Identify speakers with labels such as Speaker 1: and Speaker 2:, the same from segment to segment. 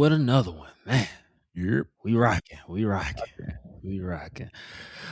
Speaker 1: with another one, man.
Speaker 2: Yep.
Speaker 1: We rocking. We rocking.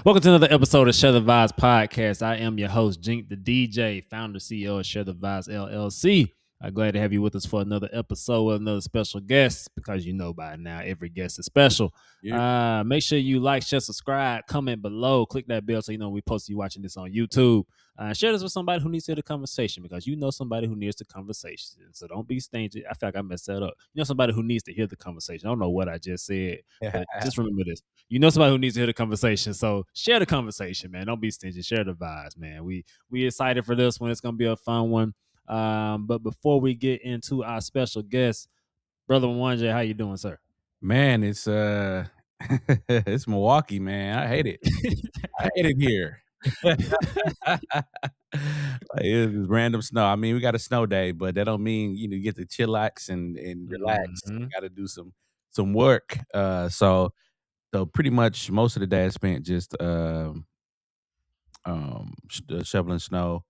Speaker 1: Welcome to another episode of Share the Vibes Podcast. I am your host, Jink the DJ, founder, CEO of Share the Vibes LLC. I'm glad to have you with us for another episode with another special guest because you know by now every guest is special.
Speaker 2: Yep.
Speaker 1: Make sure you like, share, subscribe, comment below, click that bell so you know we post you watching this on YouTube. Share this with somebody who needs to hear the conversation because you know somebody who needs the conversation. So don't be stingy. I feel like I messed that up. You know somebody who needs to hear the conversation. I don't know what I just said, but just remember this. You know somebody who needs to hear the conversation. So share the conversation, man. Don't be stingy. Share the vibes, man. We excited for this one. It's gonna be a fun one. But before we get into our special guest, brother Wanja, how you doing, sir?
Speaker 2: Man, it's it's Milwaukee, man. I hate it. I hate it here. Like, it's random snow. I mean, we got a snow day, but that don't mean you get to chillax and relax. We
Speaker 1: Mhm.
Speaker 2: got to do some work. So pretty much most of the day I spent just shoveling snow,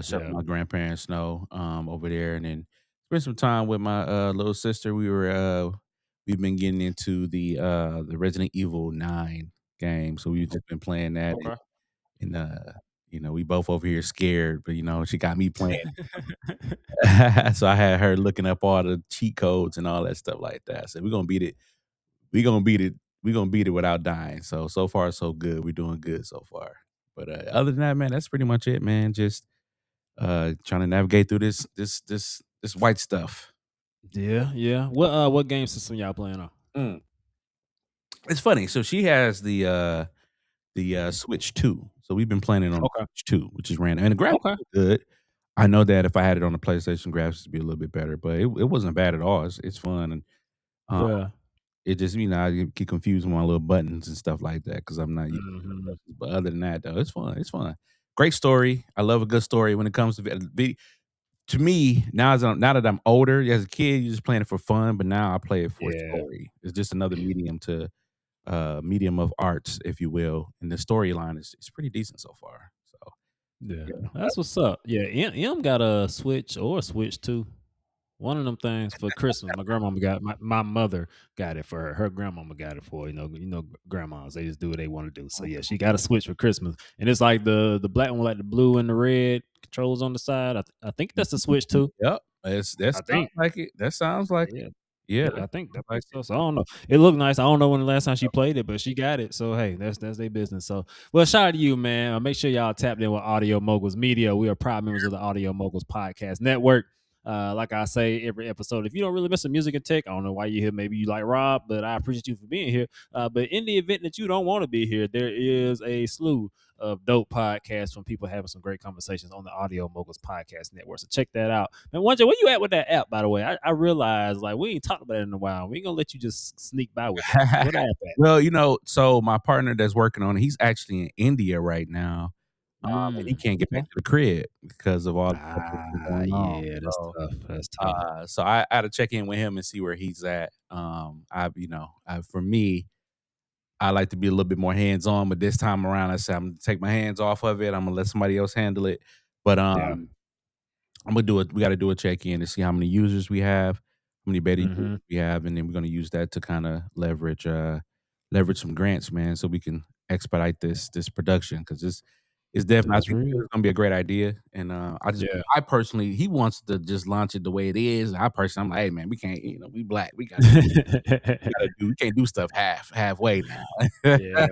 Speaker 2: shoveling
Speaker 1: Yeah.
Speaker 2: my grandparents' snow over there, and then spent some time with my little sister. We've been getting into the Resident Evil 9 game, so we've just been playing that,
Speaker 1: Okay.
Speaker 2: and we both over here scared, but she got me playing. So I had her looking up all the cheat codes and all that stuff like that. So we're gonna beat it. We're gonna beat it. We're gonna beat it without dying. So far so good. We're doing good so far. But other than that, man, that's pretty much it, man. Just trying to navigate through this white stuff.
Speaker 1: Yeah. What game system y'all playing on?
Speaker 2: Mm. It's funny. So she has the Switch 2. So we've been playing it on
Speaker 1: Okay.
Speaker 2: Switch 2, which is random. And the graphics
Speaker 1: Okay.
Speaker 2: are good. I know that if I had it on the PlayStation, graphics would be a little bit better, but it wasn't bad at all. It's fun, and um,
Speaker 1: Yeah.
Speaker 2: it just I get confused with my little buttons and stuff like that because I'm not used to the
Speaker 1: Mhm.
Speaker 2: buttons. But other than that, though, it's fun. It's fun. Great story. I love a good story when it comes to to me, now that I'm older, as a kid, you're just playing it for fun, but now I play it for
Speaker 1: Yeah.
Speaker 2: story. It's just another medium of arts, if you will, and the storyline is pretty decent so far. So
Speaker 1: Yeah.
Speaker 2: yeah.
Speaker 1: That's what's up. Yeah. M got a Switch or a Switch 2. One of them things for Christmas. My grandmama got my mother got it for her. Her grandmama got it for her. Grandmas, they just do what they want to do. So yeah, she got a Switch for Christmas. And it's like the black one, like the blue and the red controls on the side. I think that's the Switch too.
Speaker 2: Yep, that
Speaker 1: I
Speaker 2: sounds
Speaker 1: think.
Speaker 2: like it. That sounds like it.
Speaker 1: Yeah.
Speaker 2: Yeah,
Speaker 1: Yeah, I
Speaker 2: like
Speaker 1: think so. So I don't know. It looked nice. I don't know when the last time she played it, but she got it. So hey, that's their business. So well, shout out to you, man. Make sure y'all tapped in with Audio Moguls Media. We are proud members of the Audio Moguls Podcast Network. Like I say every episode, if you don't really miss some music and tech, I don't know why you're here. Maybe you like Rob, but I appreciate you for being here. But in the event that you don't want to be here, there is a slew of dope podcasts from people having some great conversations on the Audio Moguls Podcast Network. So check that out. And Wonder, where you at with that app, by the way? I realize like we ain't talked about it in a while. We ain't gonna let you just sneak by with that. Where the app at?
Speaker 2: Well, so my partner that's working on it, he's actually in India right now, and he can't get back
Speaker 1: Okay.
Speaker 2: to the crib because of all the stuff that's been
Speaker 1: Ah,
Speaker 2: going on.
Speaker 1: yeah, that's
Speaker 2: So,
Speaker 1: tough. That's tough.
Speaker 2: I had to check in with him and see where he's at. For me, I like to be a little bit more hands on, but this time around, I said I'm gonna take my hands off of it. I'm gonna let somebody else handle it. But
Speaker 1: Yeah.
Speaker 2: I'm gonna do it. We got to do a check in to see how many users we have, how many beta users
Speaker 1: Mhm.
Speaker 2: we have, and then we're gonna use that to kind of leverage some grants, man, so we can expedite this production because it's definitely. I
Speaker 1: That's
Speaker 2: think
Speaker 1: real.
Speaker 2: it's gonna be a great idea, and
Speaker 1: Yeah.
Speaker 2: I personally, he wants to just launch it the way it is. I'm like, hey man, we can't, we black, we can't do stuff halfway now.
Speaker 1: Yeah.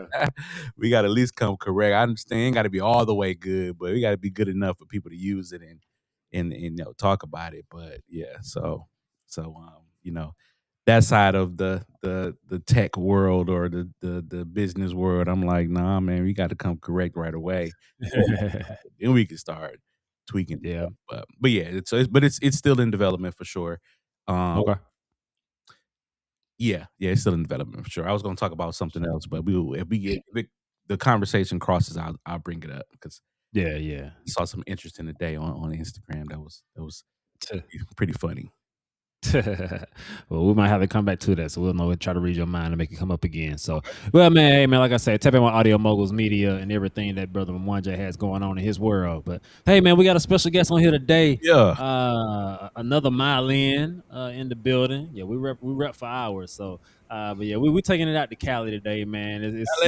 Speaker 2: We got to at least come correct. I understand, it ain't got to be all the way good, but we got to be good enough for people to use it and talk about it. But yeah, so that side of the tech world or the business world, I'm like, nah, man, we got to come correct right away. Then we can start tweaking
Speaker 1: Yeah.
Speaker 2: stuff. But yeah, it's still in development for sure. Um,
Speaker 1: Okay.
Speaker 2: yeah, it's still in development for sure. I was going to talk about something else, but if the conversation crosses, I'll bring it up because
Speaker 1: Yeah, yeah.
Speaker 2: I saw some interest in the day on Instagram that was
Speaker 1: T
Speaker 2: pretty funny.
Speaker 1: Well, we might have to come back to that, so we'll know and try to read your mind and make it come up again. So, well, man, hey, man, like I said, tap in with Audio Moguls Media and everything that brother Mwanja has going on in his world. But hey, man, we got a special guest on here today.
Speaker 2: Yeah.
Speaker 1: Another Mylin in the building. Yeah, we rep for hours. So, but yeah, we taking it out to Cali today, man. It's
Speaker 2: LA.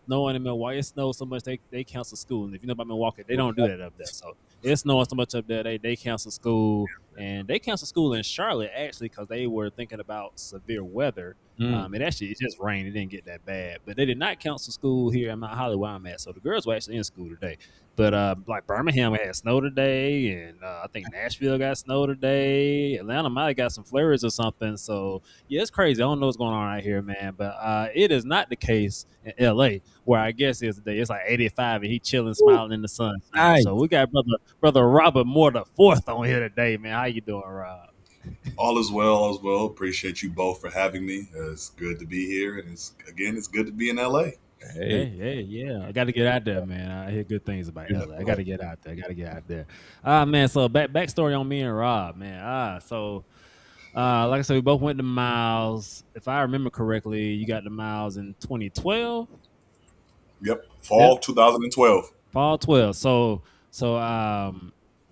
Speaker 1: snowing in Milwaukee. It snows so much they cancel school. And if you know about Milwaukee, they don't do that up there. So it's snowing so much up there they cancel school. And they canceled school in Charlotte actually because they were thinking about severe weather.
Speaker 2: Mm.
Speaker 1: It just rained. It didn't get that bad, but they did not cancel school here in Mount Holly where I'm at. So the girls were actually in school today. But like Birmingham had snow today, and I think Nashville got snow today. Atlanta might have got some flurries or something. So yeah, it's crazy. I don't know what's going on right here, man. But it is not the case in LA where I guess is today. It's like 85 and he chilling,
Speaker 2: Ooh,
Speaker 1: smiling in the sunshine.
Speaker 2: nice.
Speaker 1: So we got brother Robert Moore the fourth on here today, man. How you doing, Rob?
Speaker 3: All is well, all is well. Appreciate you both for having me. It's good to be here, and it's good to be in LA.
Speaker 1: Hey,
Speaker 2: Hey.
Speaker 1: hey, yeah. I got to get out there, man. I hear good things about
Speaker 3: Yeah,
Speaker 1: LA. I got to get out there. I got to get out there. Man. So backstory on me and Rob, man. Like I said, we both went to Miles. If I remember correctly, you got the Miles in 2012.
Speaker 3: yep.
Speaker 1: Yep.
Speaker 3: Fall 2012.
Speaker 1: Fall 12.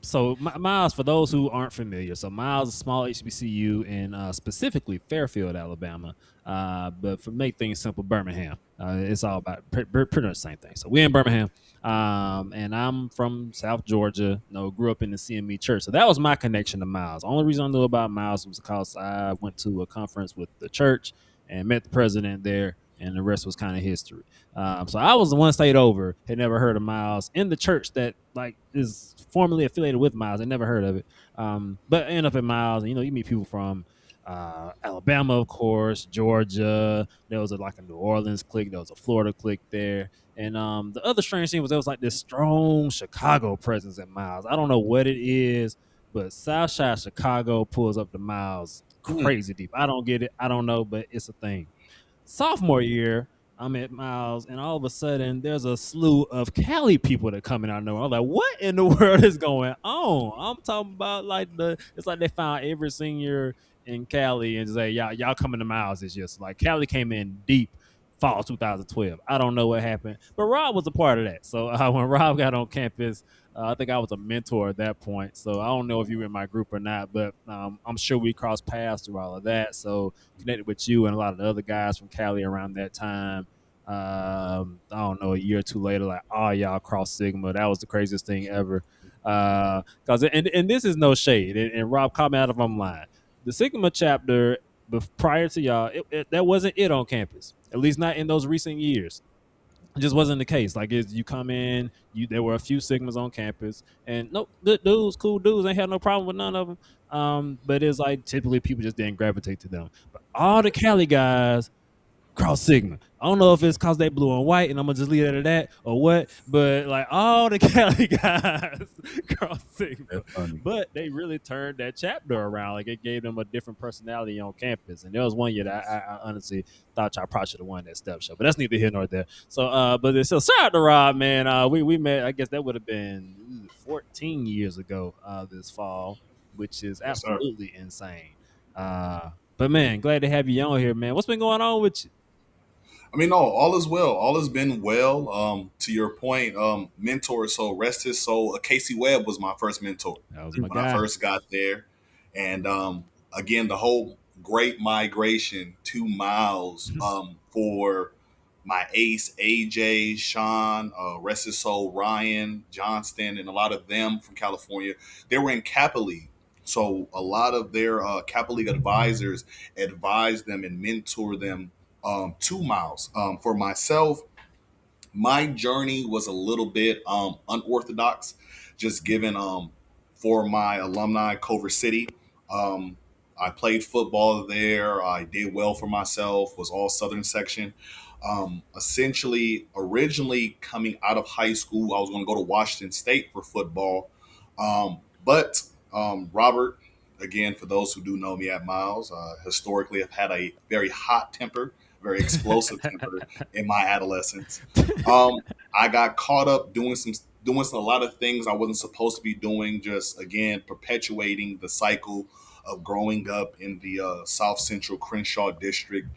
Speaker 1: So Miles, for those who aren't familiar, so Miles is a small HBCU in specifically Fairfield, Alabama. But for make things simple, Birmingham. It's all about pretty much the same thing. So we're in Birmingham, and I'm from South Georgia. Grew up in the CME church, so that was my connection to Miles. The only reason I knew about Miles was because I went to a conference with the church and met the president there, and the rest was kind of history. So I was the one stayed over, had never heard of Miles in the church that like is formally affiliated with Miles. I never heard of it. But I end up at Miles, and you meet people from Alabama, of course, Georgia. There was like a New Orleans clique, there was a Florida clique there. And the other strange thing was there was like this strong Chicago presence at Miles. I don't know what it is, but Southside Chicago pulls up the Miles
Speaker 3: Mm.
Speaker 1: crazy deep. I don't get it. I don't know, but it's a thing. Sophomore year, I'm at Miles, and all of a sudden, there's a slew of Cali people that come in. I know. I'm like, what in the world is going on? I'm talking about it's like they found every senior in Cali and say, y'all coming to Miles this year. So like Cali came in deep fall 2012. I don't know what happened, but Rob was a part of that. So when Rob got on campus, I think I was a mentor at that point. So I don't know if you were in my group or not, but I'm sure we crossed paths through all of that. So connected with you and a lot of the other guys from Cali around that time. I don't know, a year or two later, like, oh, y'all cross Sigma. That was the craziest thing ever. Cause and this is no shade. And Rob caught me out if I'm lying. The Sigma chapter, prior to y'all, that wasn't it on campus. At least not in those recent years. It just wasn't the case. Like, you come in, there were a few Sigmas on campus, and no, good dudes, cool dudes, ain't had no problem with none of them. But it's like typically people just didn't gravitate to them. But all the Cali guys cross Sigma. I don't know if it's cause they blue and white, and I'm gonna just leave it at that or what. But like all the Cali guys cross Sigma,
Speaker 2: That's funny.
Speaker 1: but they really turned that chapter around. Like it gave them a different personality on campus. And there was one year that I honestly thought y'all probably should have won that step show, but that's neither here nor there. So, but it's so shout out to Rob, man. We met. I guess that would have been 14 years ago this fall, which is
Speaker 3: Yes, sir.
Speaker 1: absolutely insane. But man, glad to have you on here, man. What's been going on with you?
Speaker 3: I mean, no, all is well. All has been well. To your point, mentor. So rest his soul. Casey Webb was my first mentor
Speaker 1: That was my
Speaker 3: when I
Speaker 1: guy.
Speaker 3: first got there, and again, the whole great migration to Miles for my ace AJ, Sean, rest his soul, Ryan Johnston, and a lot of them from California. They were in Kappa League. So a lot of their Kappa League advisors advise them and mentor them to Miles. For myself, my journey was a little bit unorthodox, just given for my alumni, Culver City. Um, I played football there. I did well for myself, was all Southern section. Essentially, originally coming out of high school, I was going to go to Washington State for football. But Robert, again, for those who do know me at Miles, historically have had a very hot temper, very explosive temper in my adolescence. Um, I got caught up doing a lot of things I wasn't supposed to be doing. Just again perpetuating the cycle of growing up in the South Central Crenshaw district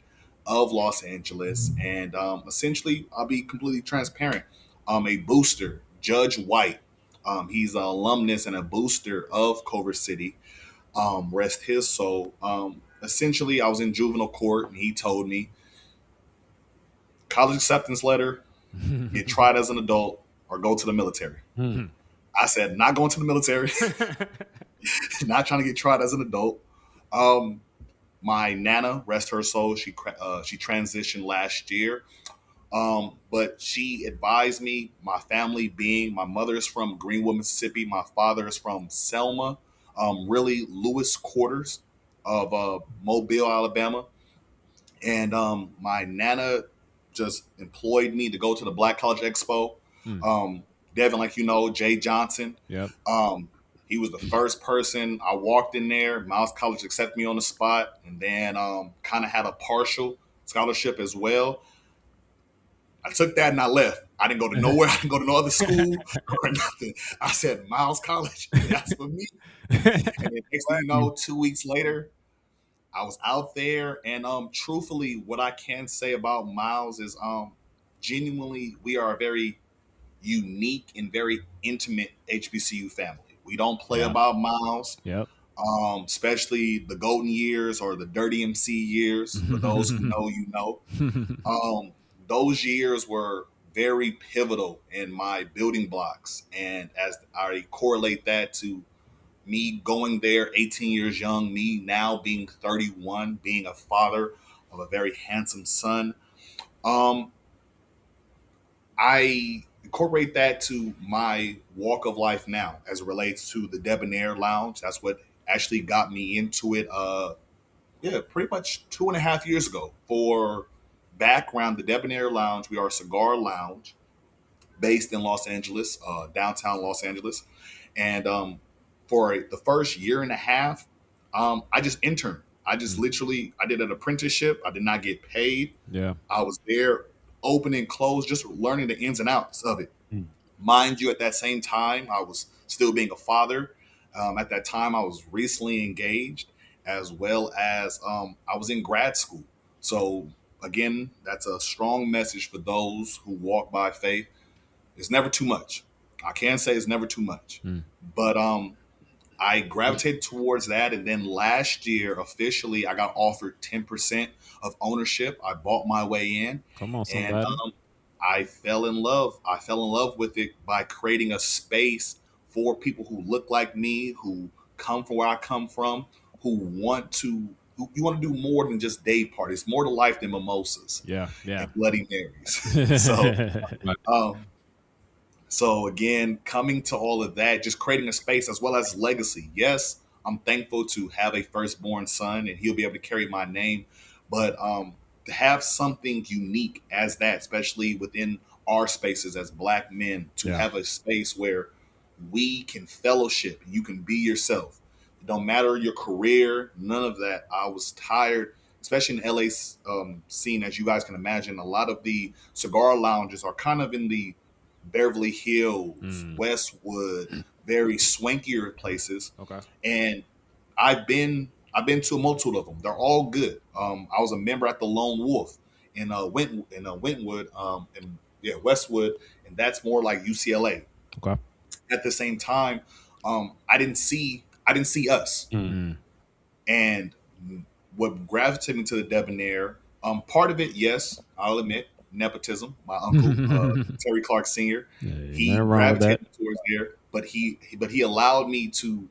Speaker 3: of Los Angeles. And essentially, I'll be completely transparent. A booster, Judge White. He's an alumnus and a booster of Culver City. Rest his soul. Essentially, I was in juvenile court, and he told me, college acceptance letter, get tried as an adult, or go to the military. I said, not going to the military, not trying to get tried as an adult. My Nana, rest her soul, she transitioned last year. But she advised me, my family being, my mother is from Greenwood, Mississippi. My father is from Selma, really Lewis Quarters of Mobile, Alabama. And my Nana just employed me to go to the Black College Expo. Devin, like you know, Jay Johnson.
Speaker 1: Yep.
Speaker 3: He was the first person. I walked in there. Miles College accepted me on the spot, and then kind of had a partial scholarship as well. I took that and I left. I didn't go to nowhere. I didn't go to no other school or nothing. I said, Miles College, that's for me. And then next thing you know, 2 weeks later, I was out there. And truthfully, what I can say about Miles is genuinely, we are a very unique and very intimate HBCU family. We don't play about Miles.
Speaker 1: Yep.
Speaker 3: Especially the golden years or the dirty MC years. For those who know, you know. Those years were very pivotal in my building blocks. And as I correlate that to me going there 18 years young, me now being 31, being a father of a very handsome son, I incorporate that to my walk of life now as it relates to the Debonair Lounge. That's what actually got me into it, pretty much 2.5 years ago. For background, the Debonair Lounge, we are a cigar lounge based in Los Angeles, downtown Los Angeles. And for the first year and a half, I just interned. I just literally, I did an apprenticeship. I did not get paid.
Speaker 1: Yeah.
Speaker 3: I was there open and close, just learning the ins and outs of it. Mind you, at that same time, I was still being a father. At that time, I was recently engaged, as well as I was in grad school. So again, that's a strong message for those who walk by faith. It's never too much. I can say it's never too much. But I gravitated towards that. And then last year, officially, I got offered 10% of ownership. I bought my way in.
Speaker 1: Come on,
Speaker 3: and
Speaker 1: somebody.
Speaker 3: I fell in love. I fell in love with it by creating a space for people who look like me, who come from where I come from, who want to do more than just day parties, more to life than mimosas.
Speaker 1: Yeah.
Speaker 3: And Bloody Marys. So again, coming to all of that, just creating a space as well as legacy. Yes, I'm thankful to have a firstborn son and he'll be able to carry my name. But to have something unique as that, especially within our spaces as Black men, to have a space where we can fellowship, you can be yourself. It don't matter your career, none of that. I was tired, especially in the LA scene, as you guys can imagine. A lot of the cigar lounges are kind of in the Beverly Hills, Westwood, very swankier places.
Speaker 1: Okay.
Speaker 3: And I've been to a multitude of them. They're all good. I was a member at the Lone Wolf in Wentwood, Westwood, and that's more like UCLA.
Speaker 1: Okay.
Speaker 3: At the same time, I didn't see us. And what gravitated me to the Debonair, part of it, yes, I'll admit, nepotism. My uncle Terry Clark Sr. He gravitated towards there, but he allowed me to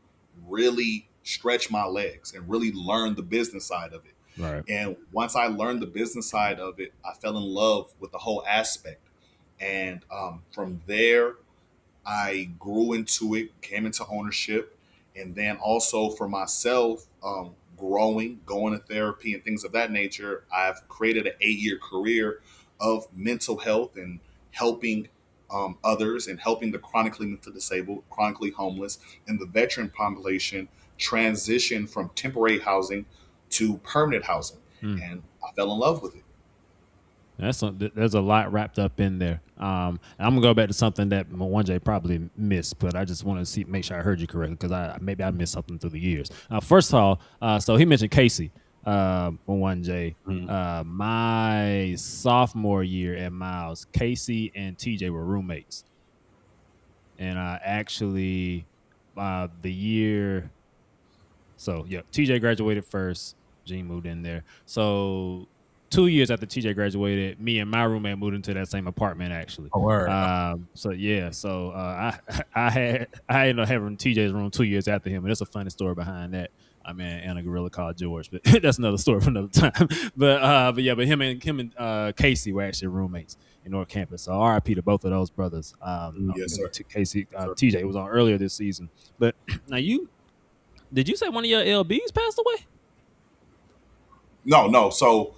Speaker 3: really stretch my legs and really learn the business side of it.
Speaker 1: Right.
Speaker 3: And once I learned the business side of it, I fell in love with the whole aspect. And from there, I grew into it, came into ownership, and then also for myself, going to therapy and things of that nature. I've created an 8-year career of mental health and helping others and helping the chronically mental disabled, chronically homeless, and the veteran population transition from temporary housing to permanent housing. And I fell in love with it.
Speaker 1: There's a lot wrapped up in there. I'm gonna go back to something that one J probably missed, but I just want to make sure I heard you correctly because I missed something through the years. First of all, so he mentioned Casey, one J.
Speaker 2: Mhm.
Speaker 1: My sophomore year at Miles, Casey and TJ were roommates, and actually, the year. So yeah, TJ graduated first. Gene moved in there. So 2 years after TJ graduated, me and my roommate moved into that same apartment actually.
Speaker 2: Oh, word.
Speaker 1: So yeah, so I ended up having TJ's room 2 years after him, and there's a funny story behind that. I mean, and a gorilla called George, but that's another story for another time. But yeah, but him and Casey were actually roommates in North Campus. So RIP to both of those brothers.
Speaker 3: Yes, sir.
Speaker 1: Casey,
Speaker 3: Sir.
Speaker 1: TJ was on earlier this season, but now did you say one of your LBs passed away?
Speaker 3: No. So,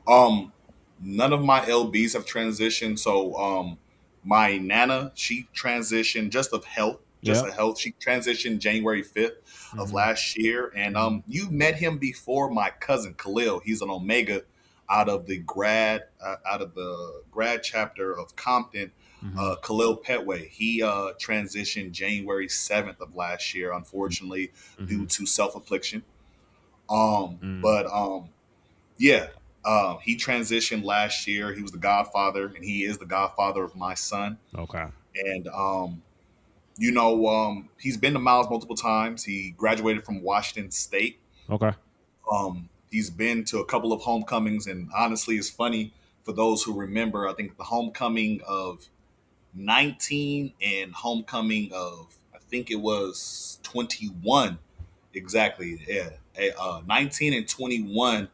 Speaker 3: um, none of my LBs have transitioned. So, my nana, she transitioned just of health, just
Speaker 1: Yeah.
Speaker 3: of health. She transitioned January 5th of
Speaker 1: Mhm.
Speaker 3: last year, and
Speaker 1: Mhm.
Speaker 3: you met him before. My cousin Khalil, he's an Omega out of the grad chapter of Compton.
Speaker 1: Mhm.
Speaker 3: Khalil Petway, he transitioned January 7th of last year, unfortunately, due
Speaker 1: Mhm.
Speaker 3: to self affliction.
Speaker 1: Mm.
Speaker 3: But yeah, he transitioned last year. He was the godfather, and he is the godfather of my son.
Speaker 1: Okay.
Speaker 3: And he's been to Miles multiple times. He graduated from Washington State.
Speaker 1: Okay.
Speaker 3: He's been to a couple of homecomings, and honestly, it's funny for those who remember. I think the homecoming of 19 and homecoming of I think it was 21 exactly. Yeah, 19 and 21,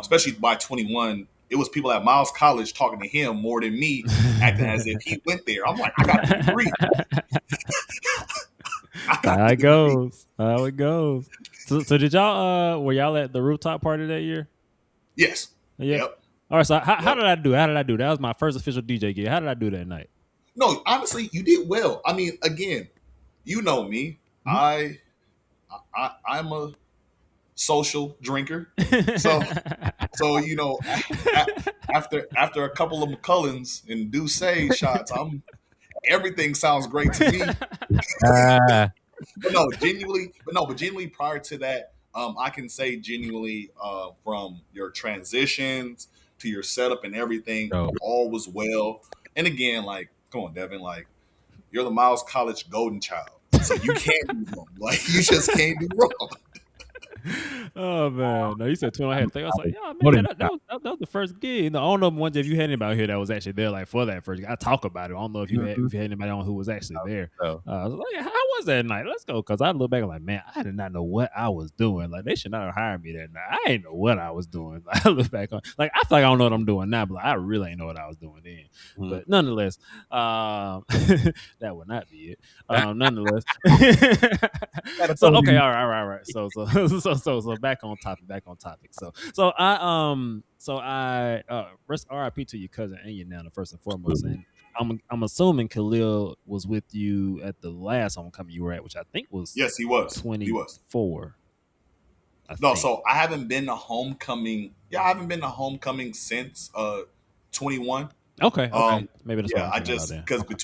Speaker 3: especially by 21, it was people at Miles College talking to him more than me, acting as if he went there. I'm like, I got the degree. I got
Speaker 1: How
Speaker 3: the
Speaker 1: it
Speaker 3: degree.
Speaker 1: goes. How it goes. So did y'all were y'all at the rooftop party that year?
Speaker 3: Yes.
Speaker 1: Yeah.
Speaker 3: Yep.
Speaker 1: All right. So how
Speaker 3: Yep.
Speaker 1: did I do? How did I do? That was my first official DJ gig. How did I do that night?
Speaker 3: No, honestly, you did well. I mean, again, you know me. I'm a social drinker. So after a couple of McCullens and Douce shots, I'm everything sounds great to me.
Speaker 2: Ah,
Speaker 3: But genuinely prior to that, I can say genuinely from your transitions to your setup and everything,
Speaker 2: dope.
Speaker 3: all was well. And again, like, come on, Devin, like you're the Miles College golden child, so you can't do wrong. Like you just can't do wrong.
Speaker 1: Oh man, no, you said 2 and I had to think. I was like, yeah, man,
Speaker 2: Golden child.
Speaker 1: that was the first gig. You know, I don't know one if you had anybody here that was actually there, like for that first gig. I talk about it. I don't know
Speaker 2: Mhm.
Speaker 1: if you had anybody on who was actually there.
Speaker 2: So,
Speaker 1: I was like, yeah, how was that night? Let's go, because I look back like, man, I did not know what I was doing. Like they should not have hired me that night. I didn't know what I was doing. Like, I look back on, like I feel like I don't know what I'm doing now, but like, I really ain't know what I was doing then.
Speaker 2: mhm.
Speaker 1: But nonetheless, that would not be it. Nonetheless.
Speaker 2: Gotta
Speaker 1: So
Speaker 2: throw
Speaker 1: okay,
Speaker 2: these.
Speaker 1: all right. So back on topic, So rest RIP to your cousin and your nana first and foremost. And I'm assuming Khalil was with you at the last homecoming you were at, which I think was
Speaker 3: Yes, he was. He was.
Speaker 1: 24. I
Speaker 3: No,
Speaker 1: think.
Speaker 3: so I haven't been to homecoming. Yeah, I haven't been to homecoming since 21.
Speaker 1: Okay. Maybe that's why
Speaker 3: Yeah,
Speaker 1: I'm
Speaker 3: I
Speaker 1: thinking about
Speaker 3: just
Speaker 1: that.
Speaker 3: because
Speaker 1: Okay.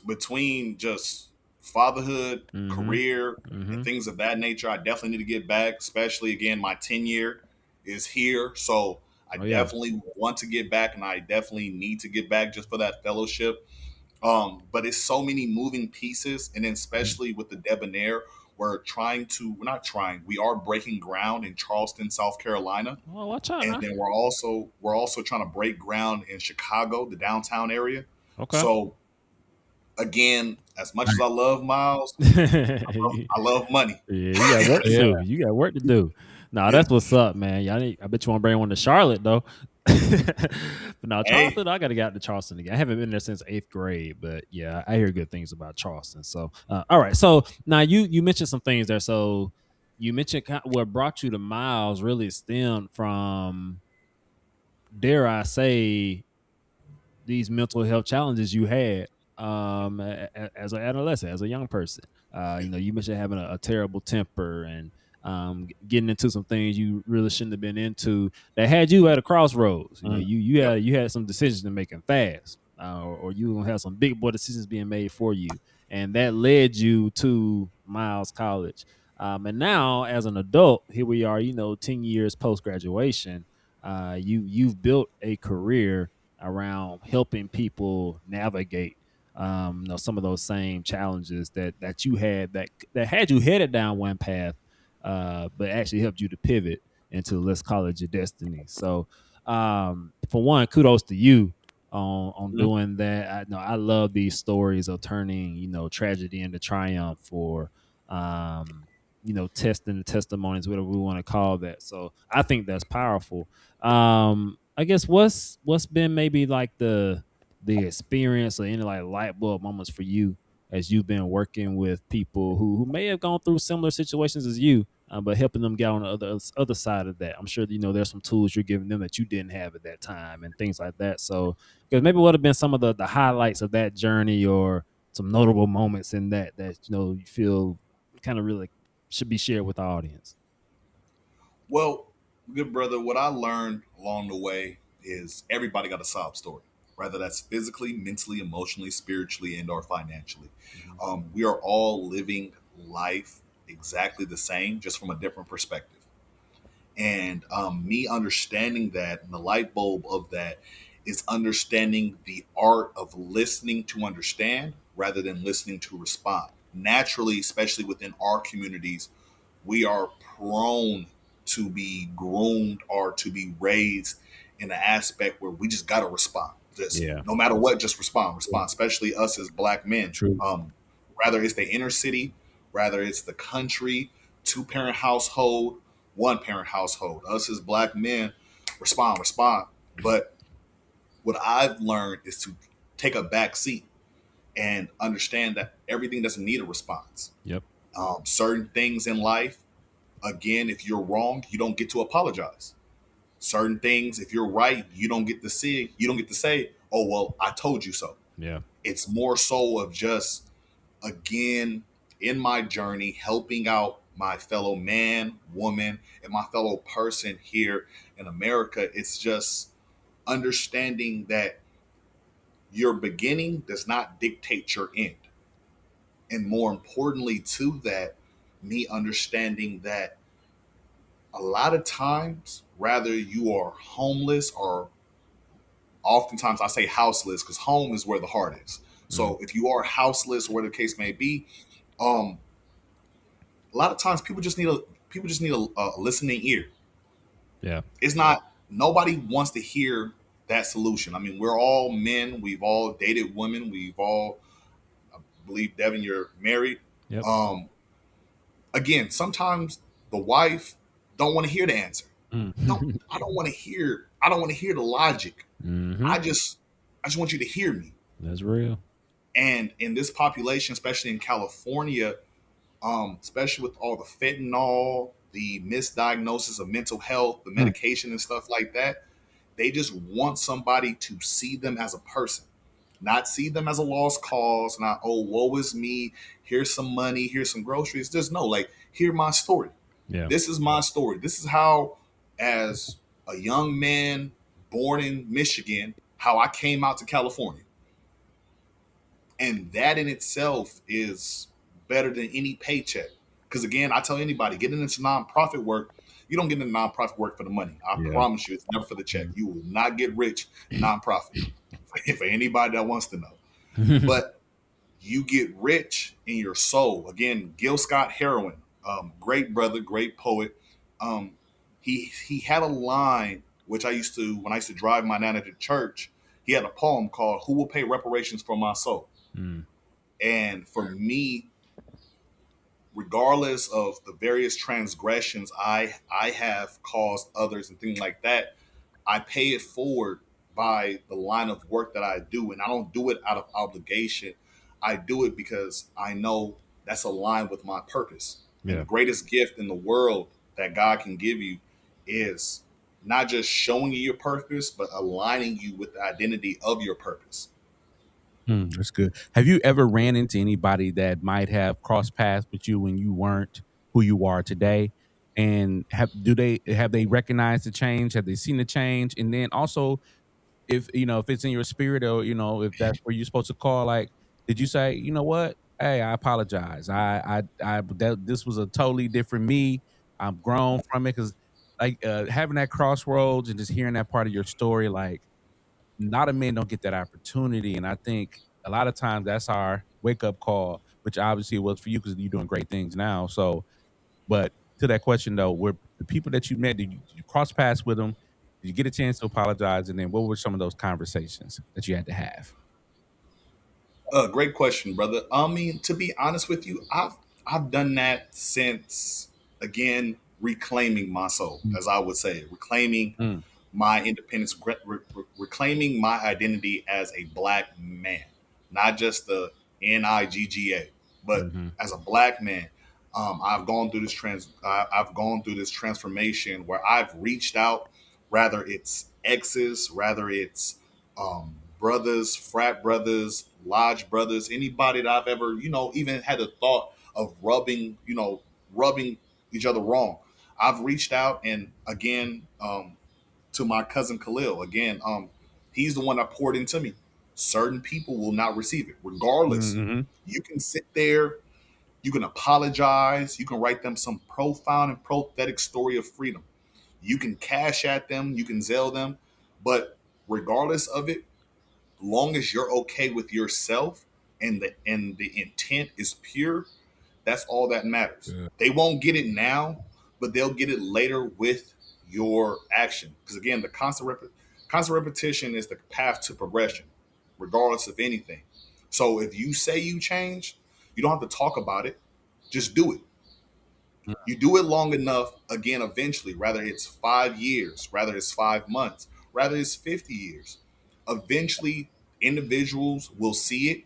Speaker 3: between just fatherhood,
Speaker 1: Mm-hmm.
Speaker 3: career, and
Speaker 1: Mm-hmm.
Speaker 3: things of that nature, I definitely need to get back. Especially again, my 10 year is here, so I
Speaker 1: Oh yeah.
Speaker 3: definitely want to get back, and I definitely need to get back just for that fellowship. But it's so many moving pieces, and then especially with the Debonair, we're not trying, we are breaking ground in Charleston, South Carolina,
Speaker 1: Oh, watch out
Speaker 3: and
Speaker 1: now.
Speaker 3: then we're also trying to break ground in Chicago, the downtown area.
Speaker 1: Okay.
Speaker 3: So again, as much as I love Miles, I love money.
Speaker 1: Yeah, you got work to
Speaker 2: Yeah.
Speaker 1: do. You got work to do. Nah,
Speaker 3: Yeah.
Speaker 1: that's what's up, man. I bet you want to bring one to Charlotte though. But now
Speaker 3: Hey,
Speaker 1: Charleston, I got to get out to Charleston again. I haven't been there since 8th grade, but yeah, I hear good things about Charleston. So, all right. So now you mentioned some things there. So you mentioned what brought you to Miles really stemmed from, dare I say, these mental health challenges you had as an adolescent, as a young person. You mentioned having a terrible temper and getting into some things you really shouldn't have been into that had you at a crossroads. You know,
Speaker 3: Yep.
Speaker 1: you had some decisions to make fast, or you gonna have some big boy decisions being made for you, and that led you to Miles College. And now, as an adult, here we are. You know, 10 years post graduation, you've built a career around helping people navigate you know, some of those same challenges that you had that had you headed down one path, but actually helped you to pivot into, let's call it, your destiny. So for one, kudos to you on
Speaker 2: Mhm.
Speaker 1: doing that. I know I love these stories of turning, you know, tragedy into triumph, or um you know, testing the testimonies, whatever we want to call that. So I think that's powerful. I guess what's been maybe like the experience or any like light bulb moments for you as you've been working with people who may have gone through similar situations as you, but helping them get on the other side of that. I'm sure that, you know, there's some tools you're giving them that you didn't have at that time and things like that. So, because maybe what have been some of the highlights of that journey, or some notable moments in that you know you feel kind of really should be shared with the audience.
Speaker 3: Well, good brother, what I learned along the way is everybody got a sob story, whether that's physically, mentally, emotionally, spiritually, and or financially.
Speaker 1: Mhm.
Speaker 3: We are all living life exactly the same, just from a different perspective. And me understanding that, and the light bulb of that is understanding the art of listening to understand rather than listening to respond. Naturally, especially within our communities, we are prone to be groomed or to be raised in an aspect where we just gotta respond. Just
Speaker 1: Yeah.
Speaker 3: no matter what, just respond, respond. Especially us as black men.
Speaker 2: True.
Speaker 3: Rather it's the inner city, rather it's the country, two-parent household, one-parent household. Us as black men, respond, respond. But what I've learned is to take a back seat and understand that everything doesn't need a response.
Speaker 1: Yep.
Speaker 3: Certain things in life, again, if you're wrong, you don't get to apologize. Certain things, if you're right, you don't get to say, oh well, I told you so.
Speaker 1: Yeah.
Speaker 3: It's more so of just, again, in my journey, helping out my fellow man, woman, and my fellow person here in America. It's just understanding that your beginning does not dictate your end. And more importantly to that, me understanding that a lot of times, rather you are homeless, or oftentimes I say houseless because home is where the heart is.
Speaker 1: Mm.
Speaker 3: So if you are houseless, or where the case may be, um, a lot of times people just need a listening ear.
Speaker 1: Yeah.
Speaker 3: It's not, nobody wants to hear that solution. I mean, we're all men. We've all dated women. We've all, I believe, Devin, you're married.
Speaker 1: Yep.
Speaker 3: Um, Again, sometimes the wife don't want to hear the answer. No,
Speaker 1: Mm.
Speaker 3: I don't want to hear. I don't want to hear the logic.
Speaker 1: Hmm.
Speaker 3: I just, I just want you to hear me.
Speaker 1: That's real.
Speaker 3: And in this population, especially in California, especially with all the fentanyl, the misdiagnosis of mental health, the
Speaker 1: Mm.
Speaker 3: medication and stuff like that, they just want somebody to see them as a person, not see them as a lost cause. Not, oh, woe is me. Here's some money. Here's some groceries. Just no, like, hear my story.
Speaker 1: Yeah.
Speaker 3: This is my story. This is how, as a young man born in Michigan, how I came out to California. And that in itself is better than any paycheck. Because again, I tell anybody, getting into nonprofit work, you don't get into nonprofit work for the money. I
Speaker 1: Yeah.
Speaker 3: promise you, it's never for the check. You will not get rich in nonprofit, for anybody that wants to know. But you get rich in your soul. Again, Gil Scott Heroin, great brother, great poet. Um, he had a line which I used to, when I used to drive my nana to church. He had a poem called "Who Will Pay Reparations for My Soul."
Speaker 1: Mm.
Speaker 3: And for me, regardless of the various transgressions I have caused others and things like that, I pay it forward by the line of work that I do. And I don't do it out of obligation. I do it because I know that's aligned with my purpose. And the
Speaker 1: Yeah.
Speaker 3: greatest gift in the world that God can give you is not just showing you your purpose, but aligning you with the identity of your purpose.
Speaker 2: That's good. Have you ever ran into anybody that might have crossed paths with you when you weren't who you are today? And have they recognized the change? Have they seen the change? And then also, if if it's in your spirit, or if that's where you're supposed to call, like, did you say, you know what, hey, I apologize, this was a totally different me, I'm grown from it? Because like, having that crossroads and just hearing that part of your story, like, a lot of men don't get that opportunity, and I think a lot of times that's our wake up call, which obviously it was for you because you're doing great things now. So, but to that question though, were the people that you met, did you cross paths with them? Did you get a chance to apologize? And then what were some of those conversations that you had to have?
Speaker 3: Great question, brother. I mean, to be honest with you, I've done that since, again, reclaiming my soul,
Speaker 2: Mm,
Speaker 3: as I would say, reclaiming
Speaker 2: mm,
Speaker 3: my independence, reclaiming my identity as a black man, not just the NIGGA, but
Speaker 1: Mm-hmm.
Speaker 3: as a black man. I've gone through I've gone through this transformation where I've reached out, rather it's exes, rather it's brothers, frat brothers, lodge brothers, anybody that I've ever, even had a thought of rubbing each other wrong. I've reached out, and again, to my cousin Khalil. Again, he's the one that poured into me. Certain people will not receive it, regardless.
Speaker 2: mhm,
Speaker 3: You can sit there, you can apologize, you can write them some profound and prophetic story of freedom. You can cash at them, you can Zelle them, but regardless of it, long as you're okay with yourself and the intent is pure, that's all that matters.
Speaker 2: yeah,
Speaker 3: They won't get it now, but they'll get it later with your action. Because again, the constant repetition is the path to progression, regardless of anything. So if you say you change, you don't have to talk about it. Just do it.
Speaker 2: mm,
Speaker 3: You do it long enough, again, eventually, rather it's 5 years, rather it's 5 months, rather it's 50 years. Eventually, individuals will see it,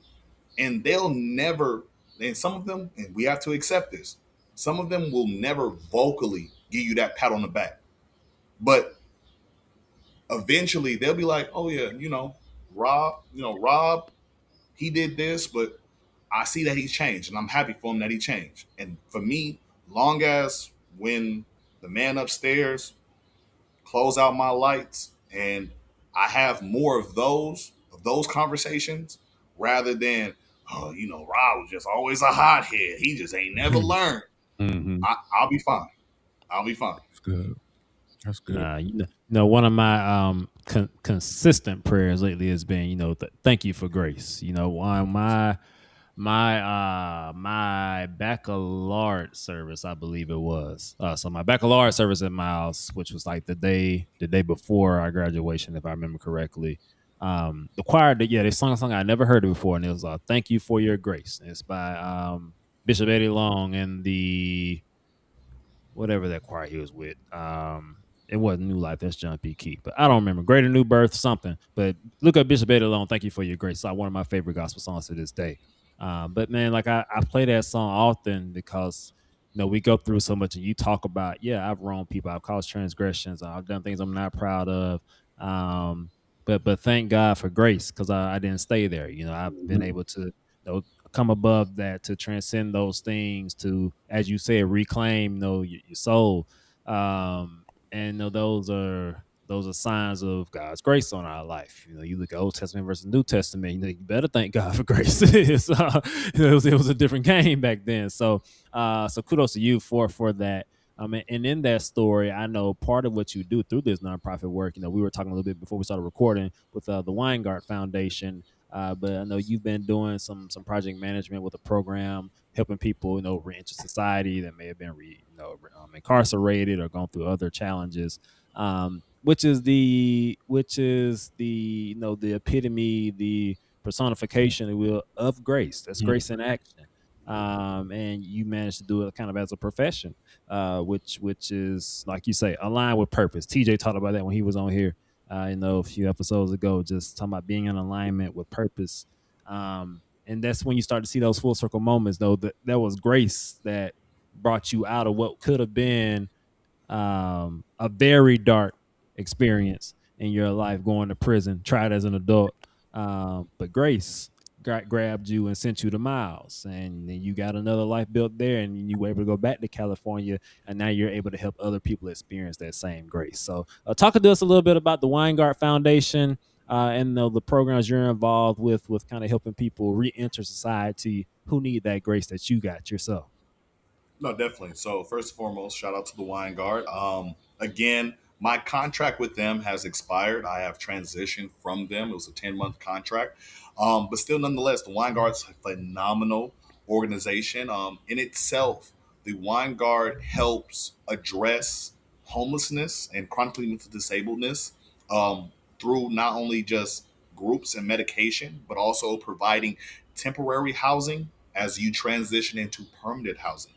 Speaker 3: and they'll never, and some of them, and we have to accept this, some of them will never vocally give you that pat on the back. But eventually they'll be like, oh yeah, Rob, he did this, but I see that he's changed, and I'm happy for him that he changed. And for me, long as when the man upstairs close out my lights, and I have more of those conversations, rather than, oh, Rob was just always a hothead. He just ain't never
Speaker 2: mhm,
Speaker 3: learned.
Speaker 2: mhm.
Speaker 3: I'll be fine. I'll be fine.
Speaker 2: That's good. That's good.
Speaker 1: Nah, one of my consistent prayers lately has been, thank you for grace. On my baccalaureate service, I believe it was. So my baccalaureate service at Miles, which was like the day before our graduation, if I remember correctly. The choir, they sung a song I never heard it before, and it was "Thank You for Your Grace." And it's by Bishop Eddie Long and the whatever that choir he was with. It wasn't New Life. That's John P. Key, but I don't remember. Greater New Birth, something. But look up Bishop Eddie Long. Thank you for your grace. It's like one of my favorite gospel songs to this day. But man, like I play that song often because we go through so much, and you talk about, yeah, I've wronged people, I've caused transgressions, I've done things I'm not proud of. Um, but thank God for grace, because I didn't stay there. I've been
Speaker 2: Mhm,
Speaker 1: able to come above that, to transcend those things, to, as you said, reclaim your soul. And those are signs of God's grace on our life. You look at Old Testament versus New Testament. You better thank God for grace. It was a different game back then. So kudos to you for that. And in that story, I know part of what you do through this nonprofit work. We were talking a little bit before we started recording with the Weingart Foundation. But I know you've been doing some project management with a program, helping people, reenter society that may have been incarcerated or gone through other challenges. Which is the the epitome, the personification, if you will, of grace. That's
Speaker 2: mhm,
Speaker 1: grace in action. And you managed to do it kind of as a profession, which is, like you say, aligned with purpose. TJ talked about that when he was on here, a few episodes ago, just talking about being in alignment with purpose. And that's when you start to see those full circle moments, though, that was grace that brought you out of what could have been a very dark experience in your life, going to prison, tried as an adult. But grace grabbed you and sent you to Miles, and then you got another life built there, and you were able to go back to California, and now you're able to help other people experience that same grace. So, talk to us a little bit about the Weingart Foundation, and the programs you're involved with kind of helping people re-enter society who need that grace that you got yourself.
Speaker 3: No, definitely. So first and foremost, shout out to the Wine Guard. Again, my contract with them has expired. I have transitioned from them. It was a 10-month contract. But still, nonetheless, the Wine Guard's a phenomenal organization. In itself, the Wine Guard helps address homelessness and chronically mental disabledness through not only just groups and medication, but also providing temporary housing as you transition into permanent housing.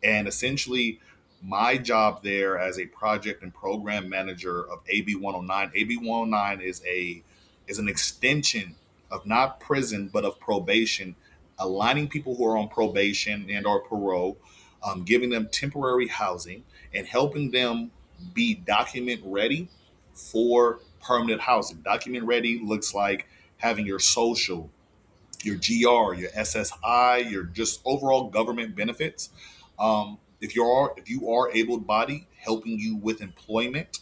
Speaker 3: And essentially, my job there as a project and program manager of AB 109. AB 109 is an extension of not prison but of probation, aligning people who are on probation and or parole, giving them temporary housing and helping them be document ready for permanent housing. Document ready looks like having your social, your GR, your SSI, your just overall government benefits. If you are able-bodied, helping you with employment,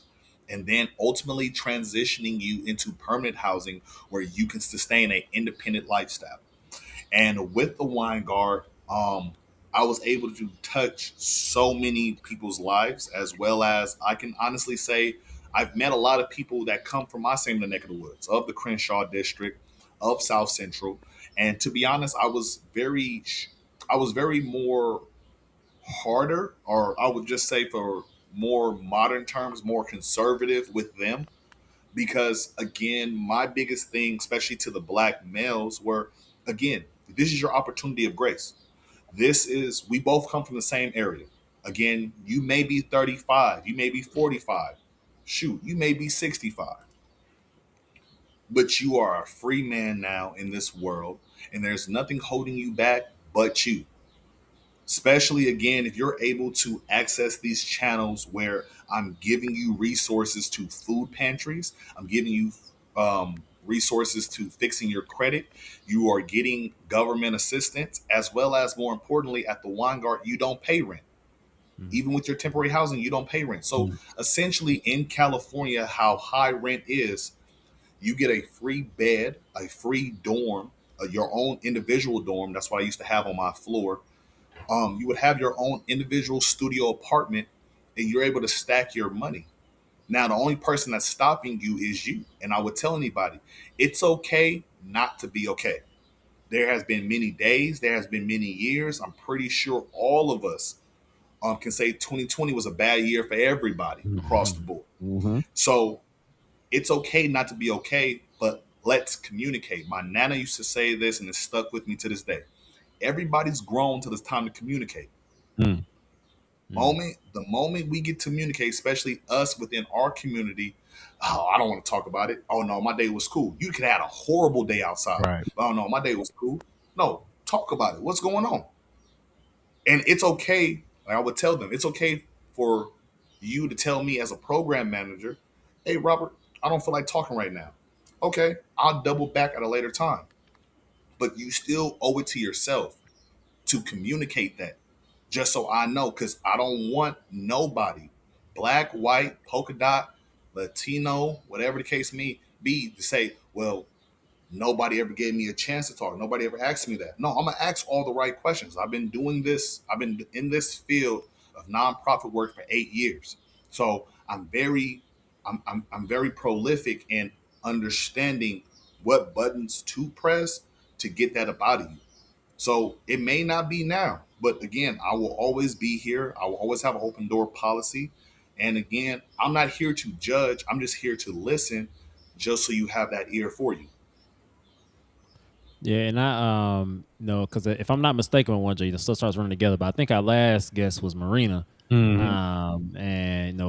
Speaker 3: and then ultimately transitioning you into permanent housing where you can sustain an independent lifestyle. And with the Wine Guard, I was able to touch so many people's lives, as well as I can honestly say I've met a lot of people that come from my same neck of the woods of the Crenshaw district of South Central. And to be honest, I was very more harder, or I would just say for more modern terms, more conservative with them because again my biggest thing, especially to the black males, were again, this is your opportunity of grace. This is, we both come from the same area. Again, you may be 35, you may be 45, shoot, you may be 65, but you are a free man now in this world, and there's nothing holding you back but you. Especially again, if you're able to access these channels where I'm giving you resources to food pantries, I'm giving you resources to fixing your credit, you are getting government assistance, as well as more importantly, at the Weingart, you don't pay rent.
Speaker 1: Mm.
Speaker 3: Even with your temporary housing, you don't pay rent. So
Speaker 2: Mm.
Speaker 3: essentially, in California, how high rent is, you get a free bed, a free dorm, your own individual dorm. That's what I used to have on my floor. You would have your own individual studio apartment, and you're able to stack your money. Now, the only person that's stopping you is you. And I would tell anybody, it's okay not to be okay. There has been many days, there has been many years. I'm pretty sure all of us can say 2020 was a bad year for everybody across the
Speaker 2: Mhm.
Speaker 3: board.
Speaker 2: Mhm.
Speaker 3: So it's okay not to be okay, but let's communicate. My nana used to say this, and it stuck with me to this day. Everybody's grown till it's time to communicate.
Speaker 2: Mm.
Speaker 1: Mm.
Speaker 3: The moment we get to communicate, especially us within our community, oh, I don't want to talk about it. Oh no, my day was cool. You could have had a horrible day outside.
Speaker 2: Right.
Speaker 3: Oh no, my day was cool. No, talk about it. What's going on? And it's okay. Like I would tell them, it's okay for you to tell me as a program manager, hey Robert, I don't feel like talking right now. Okay, I'll double back at a later time. But you still owe it to yourself to communicate that, just so I know, because I don't want nobody, black, white, polka dot, Latino, whatever the case may be, to say, well, nobody ever gave me a chance to talk. Nobody ever asked me that. No, I'm gonna ask all the right questions. I've been doing this. I've been in this field of nonprofit work for 8 years, so I'm very prolific in understanding what buttons to press to get that up out of you. So it may not be now, but again, I will always be here. I will always have an open door policy. And again, I'm not here to judge. I'm just here to listen, just so you have that ear for you.
Speaker 1: Yeah, and I no, because if I'm not mistaken, with one J, the stuff starts running together. But I think our last guest was Marina,
Speaker 2: Mhm.
Speaker 1: and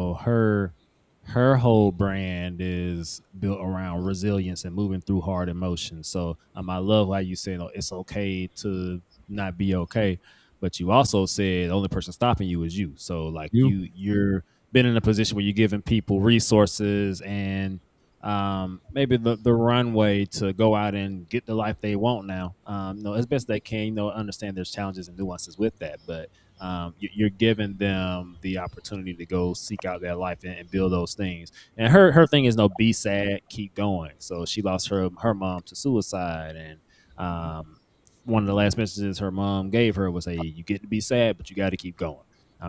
Speaker 1: her whole brand is built around resilience and moving through hard emotions. So I love how you say, "Oh, it's okay to not be okay," but you also said the only person stopping you is you. So like
Speaker 2: You.
Speaker 1: you're been in a position where you're giving people resources and maybe the runway to go out and get the life they want now. As best they can, understand there's challenges and nuances with that, but you're giving them the opportunity to go seek out their life and build those things. And her thing is no, be sad, keep going. So she lost her mom to suicide, and one of the last messages her mom gave her was, "Hey, you get to be sad, but you got to keep going."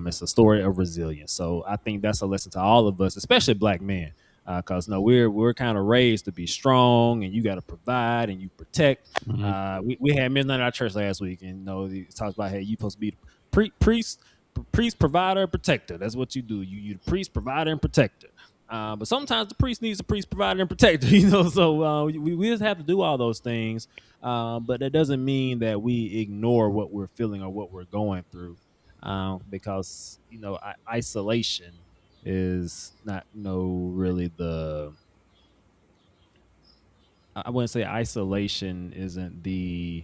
Speaker 1: It's a story of resilience. So I think that's a lesson to all of us, especially black men, because no, we're kind of raised to be strong, and you got to provide and you protect.
Speaker 2: Mhm.
Speaker 1: We had midnight at our church last week, and he talks about, hey, you supposed to be the priest, provider, protector. That's what you do. You the priest, provider, and protector. But sometimes the priest needs a priest, provider, and protector. So we just have to do all those things. But that doesn't mean that we ignore what we're feeling or what we're going through, because isolation is not really the. I wouldn't say isolation isn't the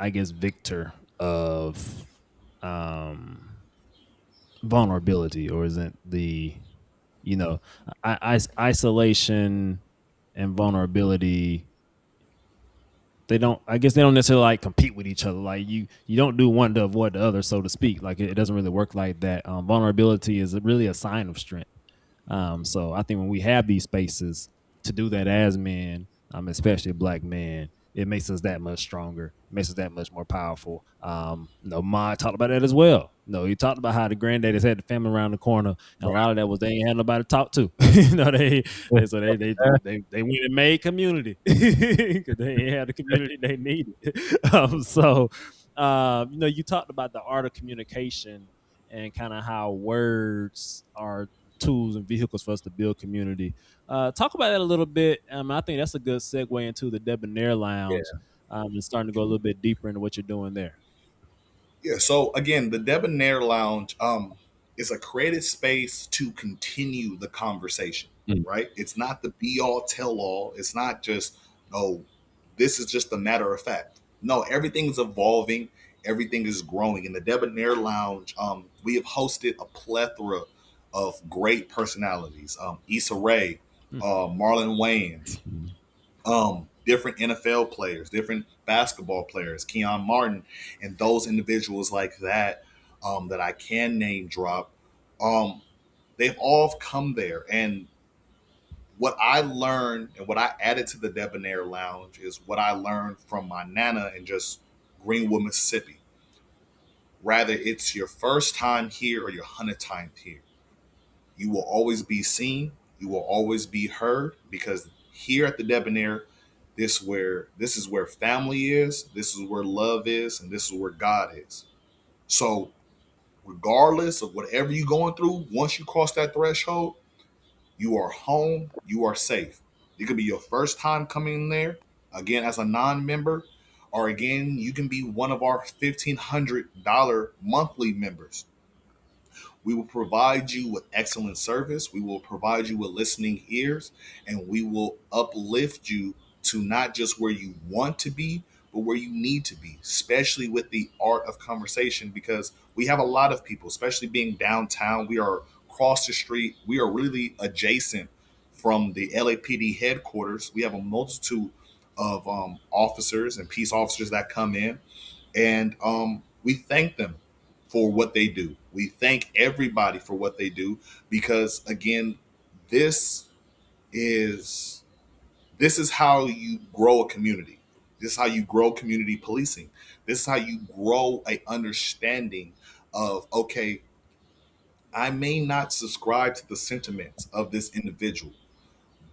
Speaker 1: I guess victor of um vulnerability, or isn't the you know isolation and vulnerability, they don't, I guess they don't necessarily like compete with each other. Like you don't do one to avoid the other, so to speak. Like it doesn't really work like that. Vulnerability is really a sign of strength. So I think when we have these spaces to do that as men, especially black men, it makes us that much stronger, makes us that much more powerful. Ma talked about that as well. No, he talked about how the granddaddies had the family around the corner, and a lot of that was they ain't had nobody to talk to. They went and made community because they ain't had the community they needed. So you talked about the art of communication and kind of how words are tools and vehicles for us to build community. Talk about that a little bit. I think that's a good segue into the Debonair Lounge,
Speaker 2: Yeah.
Speaker 1: and starting to go a little bit deeper into what you're doing there.
Speaker 3: Yeah. So again, the Debonair Lounge is a created space to continue the conversation.
Speaker 2: Mm.
Speaker 3: Right. It's not the be all tell all. It's not just, oh, this is just a matter of fact. No, everything's evolving. Everything is growing. In the Debonair Lounge, we have hosted a plethora of great personalities. Issa Rae,
Speaker 1: Mm.
Speaker 3: Marlon Wayans,
Speaker 2: Mhm.
Speaker 3: different NFL players, different basketball players, Keon Martin, and those individuals like that, that I can name drop. Um, they've all come there, and what I learned and what I added to the Debonair Lounge is what I learned from my nana in just Greenwood, Mississippi. Rather, it's your first time here or your 100th time here, you will always be seen. You will always be heard, because here at the Debonair, this is where family is. This is where love is, and this is where God is. So, regardless of whatever you're going through, once you cross that threshold, you are home. You are safe. It could be your first time coming in there, again as a non-member, or again you can be one of our $1,500 monthly members. We will provide you with excellent service. We will provide you with listening ears, and we will uplift you to not just where you want to be, but where you need to be, especially with the art of conversation, because we have a lot of people, especially being downtown. We are across the street. We are really adjacent from the LAPD headquarters. We have a multitude of officers and peace officers that come in, and we thank them for what they do. We thank everybody for what they do, because again, this is this is how you grow a community. This is how you grow community policing. This is how you grow a understanding of, okay, I may not subscribe to the sentiments of this individual,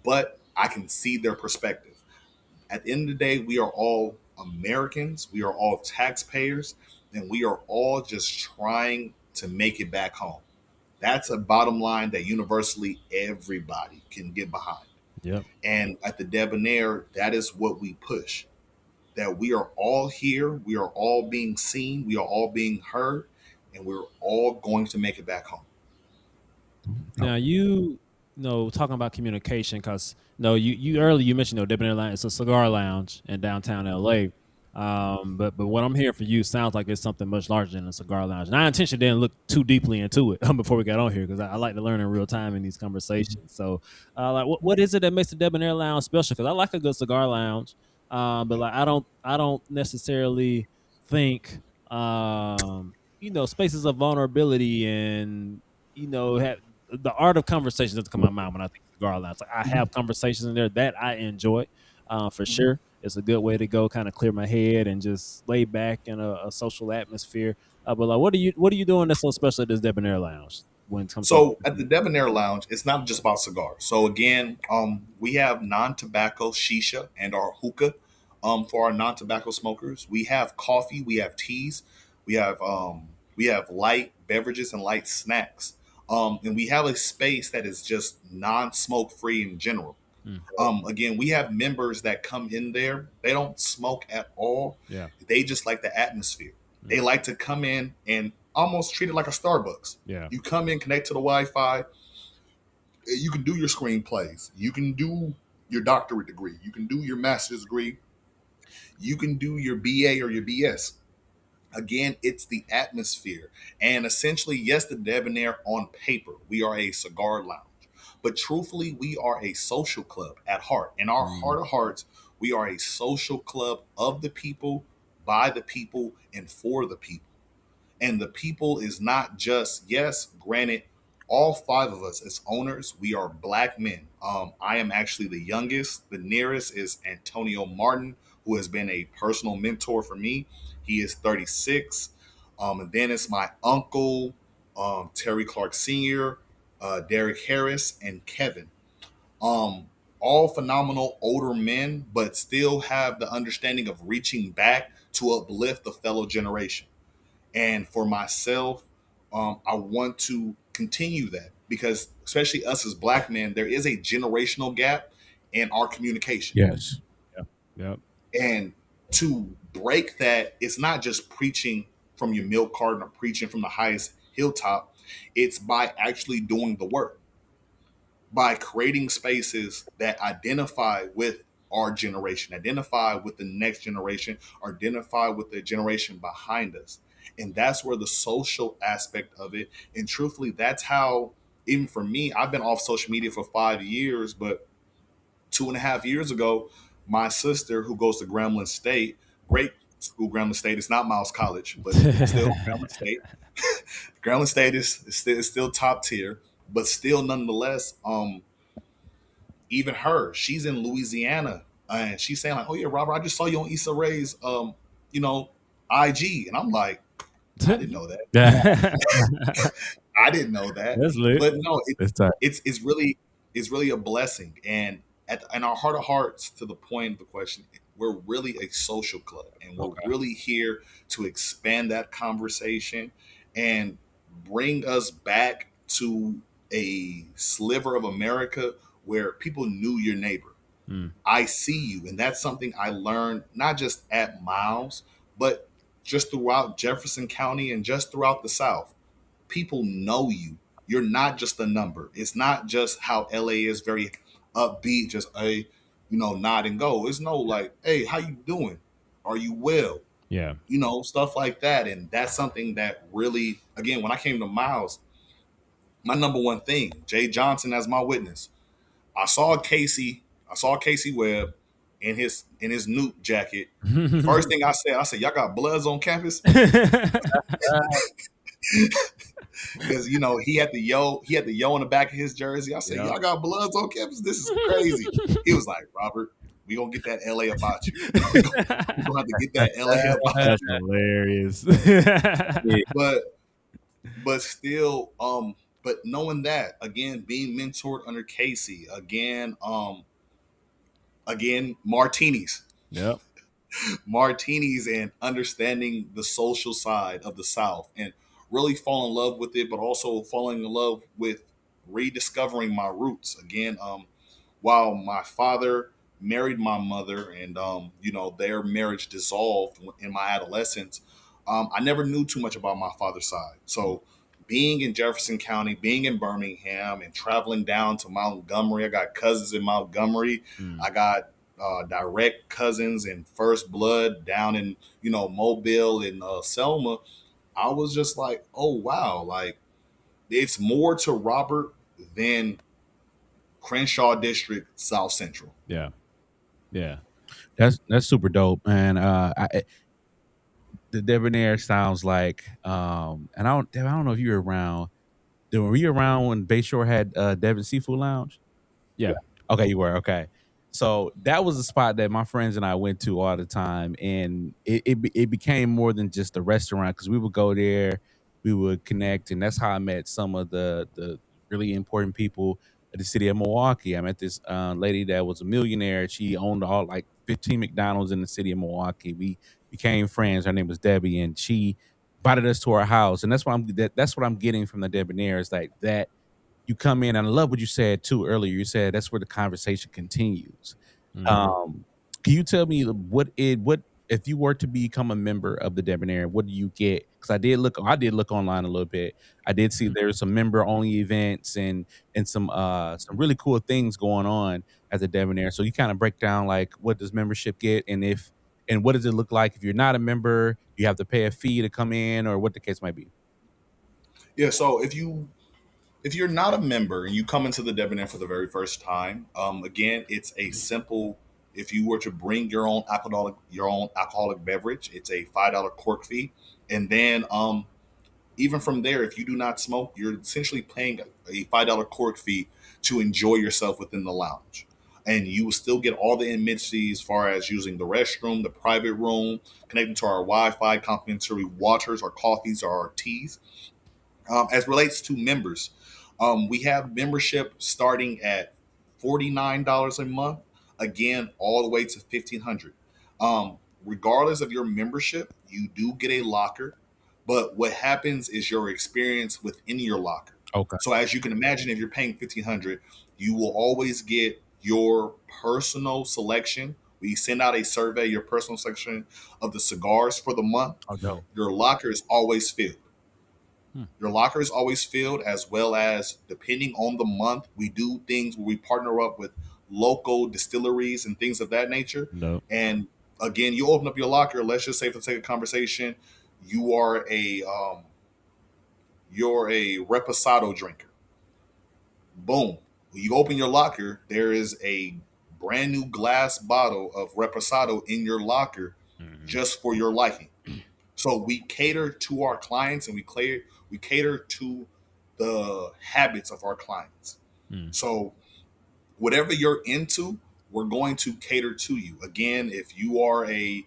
Speaker 3: but I can see their perspective. At the end of the day, we are all Americans, we are all taxpayers, and we are all just trying to make it back home. That's a bottom line that universally everybody can get behind.
Speaker 1: Yep.
Speaker 3: And at the Debonair, that is what we push. That we are all here, we are all being seen, we are all being heard, and we're all going to make it back home.
Speaker 1: Now you know talking about communication, because no, you earlier you mentioned Debonair Lounge. It's a cigar lounge in downtown LA. But what I'm hearing for you sounds like it's something much larger than a cigar lounge. And I intentionally didn't look too deeply into it before we got on here because I like to learn in real time in these conversations. So, like, what is it that makes the Debonair Lounge special? Because I like a good cigar lounge, but like I don't necessarily think spaces of vulnerability and the art of conversation doesn't come to my mind when I think cigar lounge. Like I have conversations in there that I enjoy, for sure. It's a good way to go, kind of clear my head and just lay back in a social atmosphere. But like, what are you doing that's so special at this Debonair Lounge when it comes to?
Speaker 3: So at the Debonair Lounge, it's not just about cigars. So again, we have non-tobacco shisha and our hookah for our non-tobacco smokers. We have coffee, we have teas, we have light beverages and light snacks, and we have a space that is just non-smoke free in general.
Speaker 1: Mm,
Speaker 3: Again, we have members that come in there. They don't smoke at all.
Speaker 1: yeah,
Speaker 3: They just like the atmosphere.
Speaker 1: mm,
Speaker 3: They like to come in and almost treat it like a Starbucks.
Speaker 1: yeah,
Speaker 3: You come in, connect to the Wi-Fi. You can do your screenplays. You can do your doctorate degree. You can do your master's degree. You can do your BA or your BS. Again, it's the atmosphere. And essentially, yes, the Debonair on paper, we are a cigar lounge. But truthfully, we are a social club at heart. In our
Speaker 1: mm,
Speaker 3: heart of hearts, we are a social club of the people, by the people, and for the people. And the people is not just, yes, granted, all five of us as owners, we are black men. I am actually the youngest. The nearest is Antonio Martin, who has been a personal mentor for me. He is 36. And then it's my uncle, Terry Clark Sr., Derek Harris, and Kevin. Um, all phenomenal older men, but still have the understanding of reaching back to uplift the fellow generation. And for myself, I want to continue that because, especially us as black men, there is a generational gap in our communication.
Speaker 2: Yes.
Speaker 1: yeah, yeah,
Speaker 3: And to break that, it's not just preaching from your milk carton or preaching from the highest hilltop, it's by actually doing the work, by creating spaces that identify with our generation, identify with the next generation, or identify with the generation behind us. And that's where the social aspect of it, and truthfully, that's how, even for me, I've been off social media for 5 years, but 2.5 years ago, my sister, who goes to Grambling State, great school, Grambling State, it's not Miles College, but still Grambling State. Grambling State is still top tier, but still nonetheless, even her, she's in Louisiana, and she's saying like, "Oh yeah, Robert, I just saw you on Issa Rae's, you know, IG," and I'm like, "I didn't know that. I didn't know that."
Speaker 1: that's lit.
Speaker 3: But no,
Speaker 2: That's tight.
Speaker 3: it's really a blessing, and in our heart of hearts, to the point of the question, we're really a social club, and we're
Speaker 1: Okay.
Speaker 3: really here to expand that conversation and bring us back to a sliver of America where people knew your neighbor.
Speaker 1: Mm,
Speaker 3: I see you. And that's something I learned not just at Miles, but just throughout Jefferson County and just throughout the South. People know you. You're not just a number. It's not just how LA is, very upbeat, just a, nod and go. It's no like, hey, how you doing? Are you well?
Speaker 1: yeah.
Speaker 3: Stuff like that. And that's something that really, again, when I came to Miles, my number one thing, Jay Johnson as my witness. I saw Casey Webb in his Newt jacket. First thing I said, y'all got Bloods on campus? Because he had the yo in the back of his jersey. I said,
Speaker 1: Yeah.
Speaker 3: y'all got Bloods on campus? This is crazy. He was like, Robert, we gonna get that LA about you. we gonna have to get that LA about
Speaker 1: That's
Speaker 3: you.
Speaker 1: hilarious.
Speaker 2: Yeah.
Speaker 3: But still, but knowing that, again, being mentored under Casey, again,
Speaker 1: Yep.
Speaker 3: martinis, and understanding the social side of the South, and really fall in love with it, but also falling in love with rediscovering my roots again. While my father married my mother, and their marriage dissolved in my adolescence, I never knew too much about my father's side. So being in Jefferson County, being in Birmingham, and traveling down to Montgomery, I got cousins in Montgomery.
Speaker 1: Mm,
Speaker 3: I got direct cousins and first blood down in Mobile and Selma, I was just like, oh wow, like it's more to Robert than Crenshaw District South Central.
Speaker 1: Yeah. Yeah.
Speaker 2: That's super dope, man. The Debonair sounds like, and I don't know if you were around. Were you around when Bayshore had Devon Seafood Lounge?
Speaker 1: Yeah.
Speaker 2: Okay, you were, okay. So, that was a spot that my friends and I went to all the time, and it became more than just a restaurant because we would go there, we would connect, and that's how I met some of the really important people of the city of Milwaukee. I met this, lady that was a millionaire. She owned all, like, 15 McDonald's in the city of Milwaukee. We became friends. Her name was Debbie, and she invited us to her house, and that's what I'm getting from the Debonair is like that you come in, and I love what you said too earlier. You said that's where the conversation continues.
Speaker 1: Mhm.
Speaker 2: Um, can you tell me what if you were to become a member of the Debonair, what do you get? Because I did look online a little bit. I did see
Speaker 1: Mhm.
Speaker 2: there's some member only events and some really cool things going on at the Debonair. So you kind of break down like what does membership get and what does it look like if you're not a member, you have to pay a fee to come in or what the case might be.
Speaker 3: Yeah, so if you're not a member and you come into the Debonair for the very first time, again, it's a simple. If you were to bring your own alcoholic beverage, it's a $5 cork fee, and then even from there, if you do not smoke, you're essentially paying a $5 cork fee to enjoy yourself within the lounge. And you will still get all the amenities as far as using the restroom, the private room, connecting to our Wi Fi, complimentary waters, our coffees, or our teas. As relates to members, we have membership starting at $49 a month, again, all the way to $1,500. Regardless of your membership, you do get a locker, but what happens is your experience within your locker.
Speaker 2: Okay.
Speaker 3: So, as you can imagine, if you're paying $1,500, you will always get your personal selection. We send out a survey, your personal selection of the cigars for the month.
Speaker 2: Oh, dope.
Speaker 3: Your locker is always filled.
Speaker 1: Hmm.
Speaker 3: Your locker is always filled, as well as depending on the month, we do things where we partner up with local distilleries and things of that nature.
Speaker 1: Nope.
Speaker 3: And again, you open up your locker. Let's just say, for the sake of conversation, you are a reposado drinker. Boom! When you open your locker, there is a brand new glass bottle of reposado in your locker,
Speaker 1: Mhm.
Speaker 3: just for your liking. So we cater to our clients, and we cater to the habits of our clients.
Speaker 1: Mm.
Speaker 3: So whatever you're into, we're going to cater to you. Again, if you are a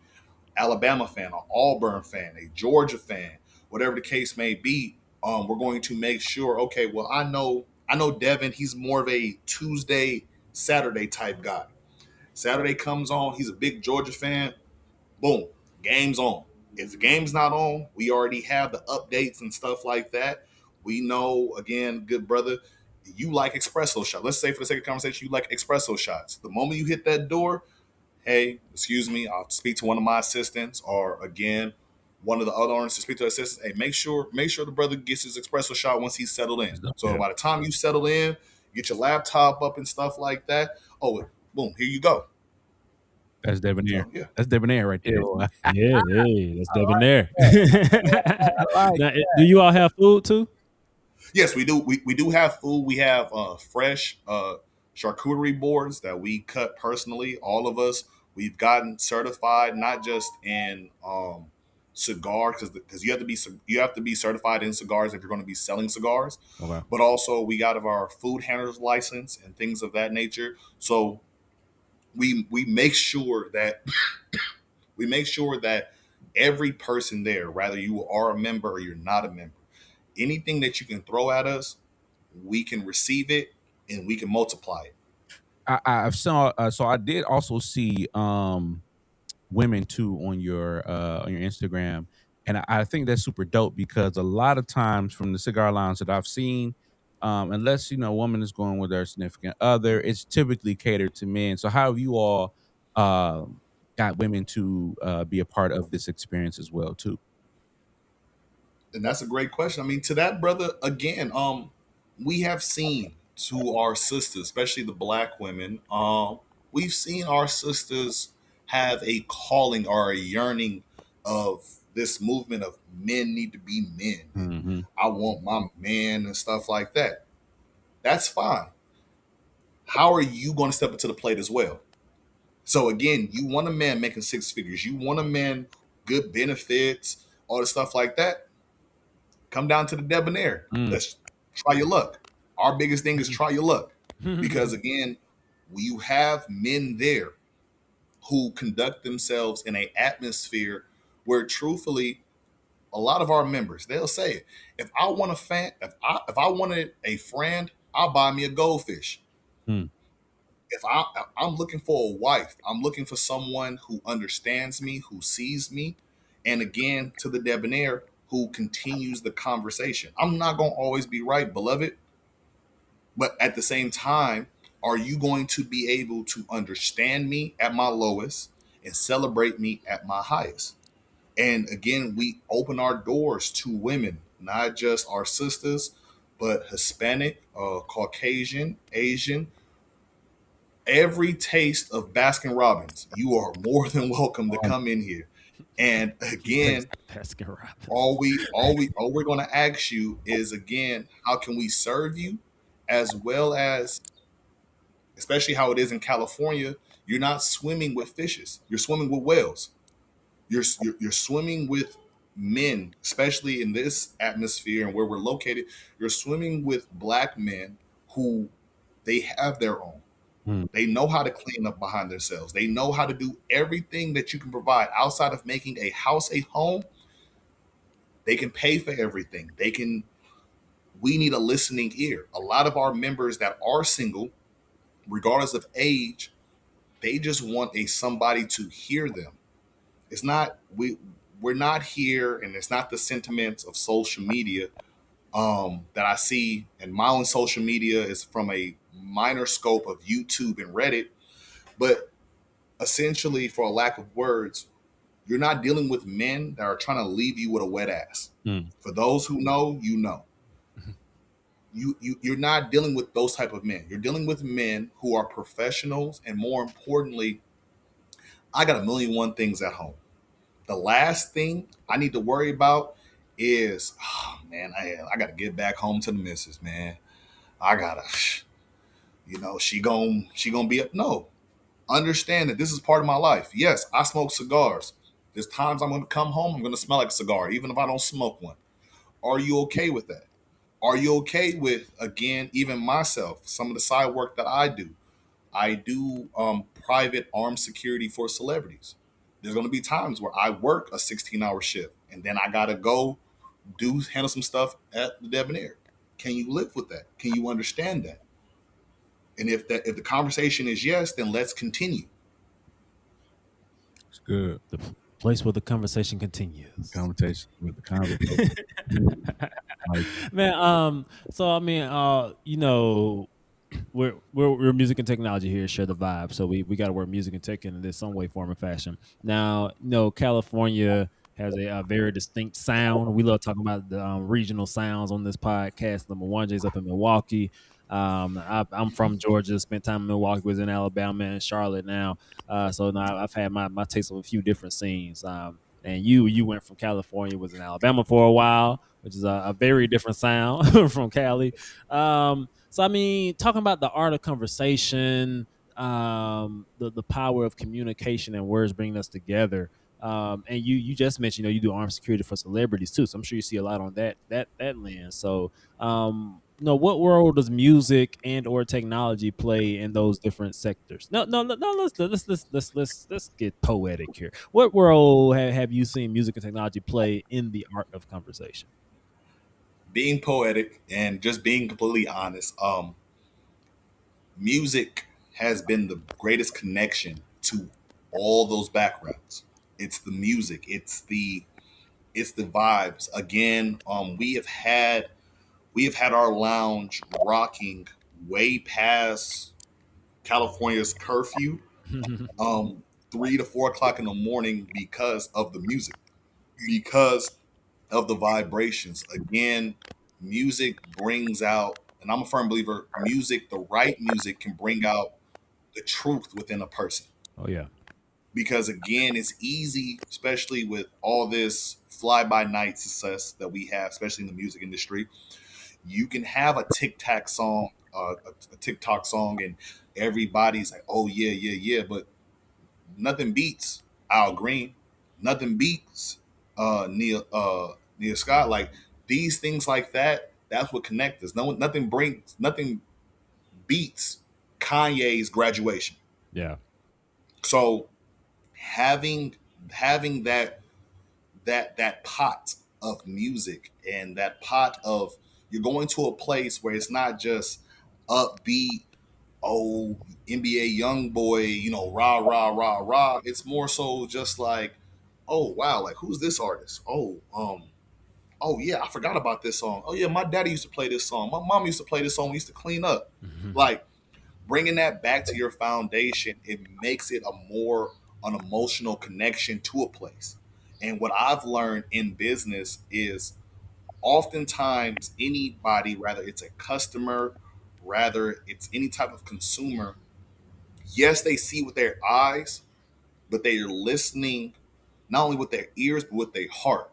Speaker 3: Alabama fan, an Auburn fan, a Georgia fan, whatever the case may be, we're going to make sure. Okay, well, I know Devin. He's more of a Tuesday, Saturday type guy. Saturday comes on. He's a big Georgia fan. Boom, game's on. If the game's not on, we already have the updates and stuff like that. We know, again, good brother, you like espresso shots. Let's say, for the sake of conversation, you like espresso shots. The moment you hit that door, hey, excuse me, I'll speak to one of my assistants, or again, one of the other owners to speak to the assistants. Hey, make sure the brother gets his espresso shot once he's settled in. So
Speaker 2: Yeah.
Speaker 3: by the time you settle in, get your laptop up and stuff like that. Oh, boom, here you go.
Speaker 2: That's Debonair.
Speaker 3: So yeah.
Speaker 2: That's Debonair right there, boy.
Speaker 1: Yeah, hey, that's
Speaker 2: I
Speaker 1: Debonair.
Speaker 2: like
Speaker 1: Now, do you all have food too?
Speaker 3: Yes, we do. We do have food. We have fresh charcuterie boards that we cut personally. All of us, we've gotten certified, not just in cigar, because you have to be certified in cigars if you're going to be selling cigars,
Speaker 1: Okay.
Speaker 3: but also we got our food handlers license and things of that nature. So we make sure that every person there, whether you are a member or you're not a member, anything that you can throw at us, we can receive it and we can multiply it.
Speaker 2: I've saw so I did also see women too on your Instagram, and I think that's super dope because a lot of times from the cigar lounge that I've seen, unless a woman is going with their significant other, it's typically catered to men. So how have you all got women to be a part of this experience as well too?
Speaker 3: And that's a great question. I mean, to that brother, again, we have seen to our sisters, especially the black women, we've seen our sisters have a calling or a yearning of this movement of men need to be men and
Speaker 2: Mm-hmm.
Speaker 3: I want my man and stuff like that. That's fine. How are you going to step into the plate as well? So again, you want a man making six figures. You want a man good benefits, all the stuff like that. Come down to the Debonair.
Speaker 2: Mm.
Speaker 3: Let's try your luck. Our biggest thing is try your luck. Because again, you have men there who conduct themselves in an atmosphere where truthfully, a lot of our members, they'll say it. If I want a fan, if I wanted a friend, I'll buy me a goldfish.
Speaker 2: Mm.
Speaker 3: I'm looking for a wife, I'm looking for someone who understands me, who sees me, and again to the Debonair, who continues the conversation. I'm not gonna always be right, beloved, but at the same time, are you going to be able to understand me at my lowest and celebrate me at my highest? And again, we open our doors to women, not just our sisters, but Hispanic, Caucasian, Asian, every taste of Baskin Robbins. You are more than welcome to come in here. And again,
Speaker 1: Baskin Robbins.
Speaker 3: all we're going to ask you is again, how can we serve you, as well as, especially how it is in California, you're not swimming with fishes, you're swimming with whales. You're swimming with men, especially in this atmosphere and where we're located. You're swimming with black men who they have their own.
Speaker 2: Mm.
Speaker 3: They know how to clean up behind themselves. They know how to do everything that you can provide outside of making a house a home. They can pay for everything. They can. We need a listening ear. A lot of our members that are single, regardless of age, they just want a somebody to hear them. It's not we're not here, and it's not the sentiments of social media that I see. And my own social media is from a minor scope of YouTube and Reddit, but essentially, for a lack of words, you're not dealing with men that are trying to leave you with a wet ass.
Speaker 2: Mm.
Speaker 3: For those who know, you know. You're not dealing with those type of men. You're dealing with men who are professionals, and more importantly, I got a million one things at home. The last thing I need to worry about is, oh man, I got to get back home to the missus, man. I gotta, she gonna be up. No, understand that this is part of my life. Yes, I smoke cigars. There's times I'm gonna come home, I'm gonna smell like a cigar, even if I don't smoke one. Are you okay with that? Are you okay with, again, even myself, some of the side work that I do? I do private armed security for celebrities. There's going to be times where I work a 16-hour shift and then I got to go handle some stuff at the Debonair. Can you live with that? Can you understand that? And if the conversation is yes, then let's continue.
Speaker 2: It's good.
Speaker 1: The place where the conversation continues.
Speaker 2: Conversation with the conversation. Like,
Speaker 1: Man, so I mean, we're music and technology here, share the vibe. So we got to work music and tech in this some way, form, or fashion. Now, California has a very distinct sound. We love talking about the regional sounds on this podcast. Number one, Jay's up in Milwaukee. I'm from Georgia. Spent time in Milwaukee. Was in Alabama and Charlotte now. So now I've had my taste of a few different scenes. And you went from California, was in Alabama for a while, which is a very different sound from Cali. So I mean, talking about the art of conversation, the power of communication and words bringing us together. And you just mentioned, you do armed security for celebrities too. So I'm sure you see a lot on that lens. So what role does music and or technology play in those different sectors? No. Let's get poetic here. What role have you seen music and technology play in the art of conversation?
Speaker 3: Being poetic and just being completely honest, music has been the greatest connection to all those backgrounds. It's the music. It's the vibes. Again, we have had our lounge rocking way past California's curfew, 3 to 4 o'clock in the morning because of the music, because of the vibrations. Again, music brings out, and I'm a firm believer, the right music can bring out the truth within a person.
Speaker 1: Oh yeah.
Speaker 3: Because again, it's easy, especially with all this fly by night success that we have, especially in the music industry. You can have a TikTok song, a TikTok song, and everybody's like, "Oh yeah, yeah, yeah," but nothing beats Al Green, nothing beats Neil Scott. Like these things like that. That's what connects us. Nothing beats Kanye's graduation.
Speaker 1: Yeah.
Speaker 3: So having having that pot of music and that pot of you're going to a place where it's not just upbeat, oh NBA young boy, rah rah rah rah. It's more so just like, oh wow, like who's this artist? Oh yeah, I forgot about this song. Oh yeah, my daddy used to play this song. My mom used to play this song. We used to clean up. Like bringing that back to your foundation, it makes it an emotional connection to a place. And what I've learned in business is oftentimes anybody, rather it's a customer, rather it's any type of consumer, yes, they see with their eyes, but they are listening not only with their ears, but with their heart.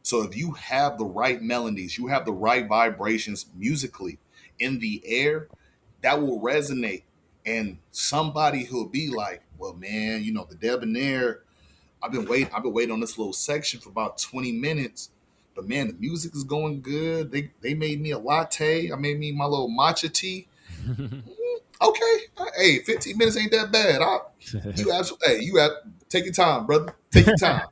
Speaker 3: So if you have the right melodies, you have the right vibrations musically in the air, that will resonate. And somebody who'll be like, well, man, the Debonair, I've been waiting on this little section for about 20 minutes. But man, the music is going good. They made me a latte. I made me my little matcha tea. Okay. Hey, 15 minutes ain't that bad. You have take your time, brother. Take your time.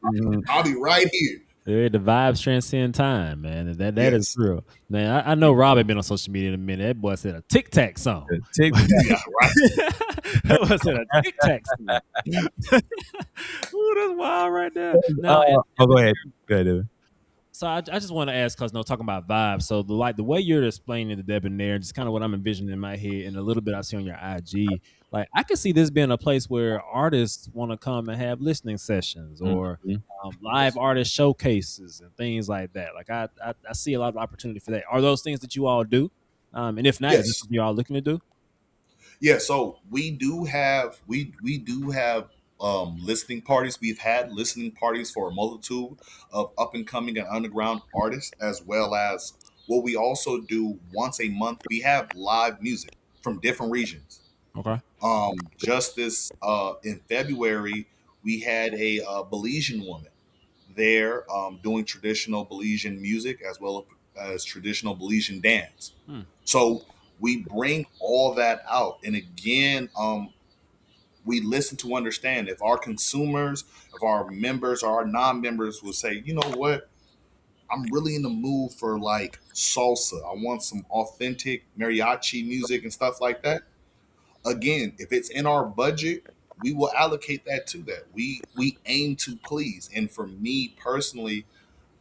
Speaker 3: I'll be right here.
Speaker 1: Yeah, the vibes transcend time, man. That is
Speaker 3: Yes.
Speaker 1: real, man. I know Rob ain't been on social media in a minute. That boy said a Tic Tac song.
Speaker 2: TikTok.
Speaker 3: Yeah, right.
Speaker 1: That boy said a Tic Tac song. Ooh, that's wild right there. Now,
Speaker 2: Go ahead. Go ahead, David.
Speaker 1: so I just want to ask, because no, talking about vibes. So the way you're explaining the Debonair, just kind of what I'm envisioning in my head, and a little bit I see on your IG. Like I could see this being a place where artists want to come and have listening sessions, or
Speaker 2: Mhm.
Speaker 1: live artist showcases and things like that. Like I see a lot of opportunity for that. Are those things that you all do? And if not, is this
Speaker 3: Yes.
Speaker 1: something you all looking to do?
Speaker 3: Yeah, so we do have listening parties. We've had listening parties for a multitude of up and coming and underground artists, as well as what we also do once a month. We have live music from different regions.
Speaker 1: Okay.
Speaker 3: Just this in February, we had a Belizean woman there doing traditional Belizean music as well as traditional Belizean dance.
Speaker 1: Hmm.
Speaker 3: So we bring all that out, and again, we listen to understand if our consumers, if our members, or our non-members will say, you know what, I'm really in the mood for like salsa. I want some authentic mariachi music and stuff like that. Again, if it's in our budget, we will allocate that to that. We aim to please. And for me personally,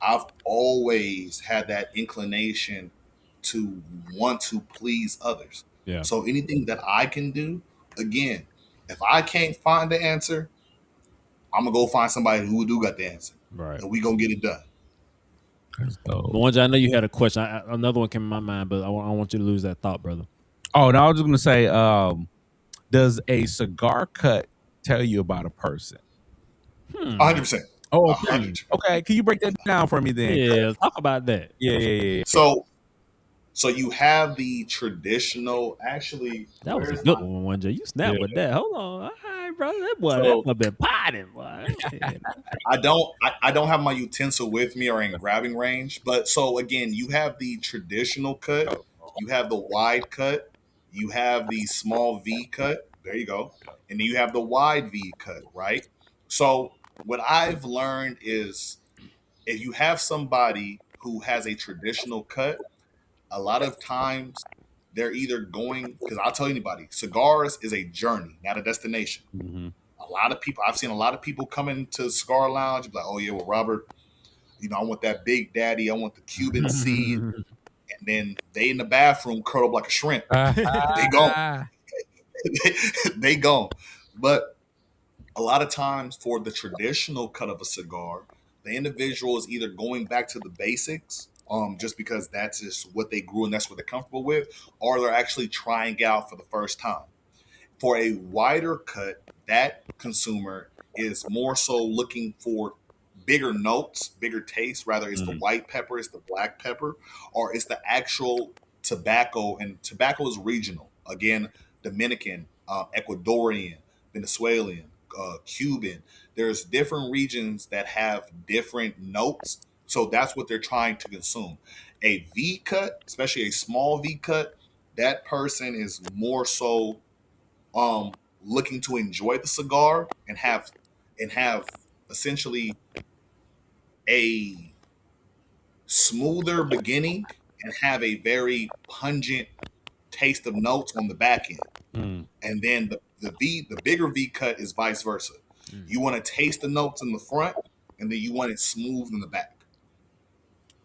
Speaker 3: I've always had that inclination to want to please others.
Speaker 1: Yeah.
Speaker 3: So anything that I can do, again, if I can't find the answer, I'm gonna go find somebody who do got the answer,
Speaker 1: Right.
Speaker 3: and we gonna get it done.
Speaker 2: So,
Speaker 1: Moanja, I know you had a question. Another one came in my mind, but I don't want you to lose that thought, brother.
Speaker 2: no, I was just gonna say, does a cigar cut tell you about a person?
Speaker 3: 100%.
Speaker 2: Oh,
Speaker 3: A
Speaker 2: okay.
Speaker 3: 100.
Speaker 2: Okay, can you break that down for me then?
Speaker 1: Yeah, talk about that.
Speaker 2: Yeah.
Speaker 3: So you have the traditional. Actually,
Speaker 1: That was a
Speaker 3: where's
Speaker 1: good
Speaker 3: my?
Speaker 1: one, J. You snapped
Speaker 2: Yeah.
Speaker 1: with that. Hold on. All right, brother. That
Speaker 3: So
Speaker 1: boy been potting, boy.
Speaker 3: I don't have my utensil with me or in grabbing range. But so again, you have the traditional cut, you have the wide cut, you have the small V cut. There you go. And then you have the wide V cut, right? So what I've learned is if you have somebody who has a traditional cut, a lot of times they're either going, because I'll tell anybody, cigars is a journey, not a destination.
Speaker 1: Mm-hmm.
Speaker 3: A lot of people, I've seen a lot of people come into Cigar Lounge, be like, oh yeah, well, Robert, I want that Big Daddy, I want the Cuban seed, and then they in the bathroom curled up like a shrimp. They gone. They gone. But a lot of times for the traditional cut of a cigar, the individual is either going back to the basics, just because that's just what they grew and that's what they're comfortable with, or they're actually trying out for the first time. For a wider cut, that consumer is more so looking for bigger notes, bigger taste. Rather, it's the
Speaker 1: Mm.
Speaker 3: white pepper, it's the black pepper, or it's the actual tobacco. And tobacco is regional. Again, Dominican, Ecuadorian, Venezuelan, Cuban. There's different regions that have different notes. So that's what they're trying to consume. A V cut, especially a small V cut, that person is more so looking to enjoy the cigar and have essentially a smoother beginning and have a very pungent taste of notes on the back end.
Speaker 1: Mm.
Speaker 3: And then the bigger V cut is vice versa.
Speaker 1: Mm.
Speaker 3: You want to taste the notes in the front and then you want it smooth in the back.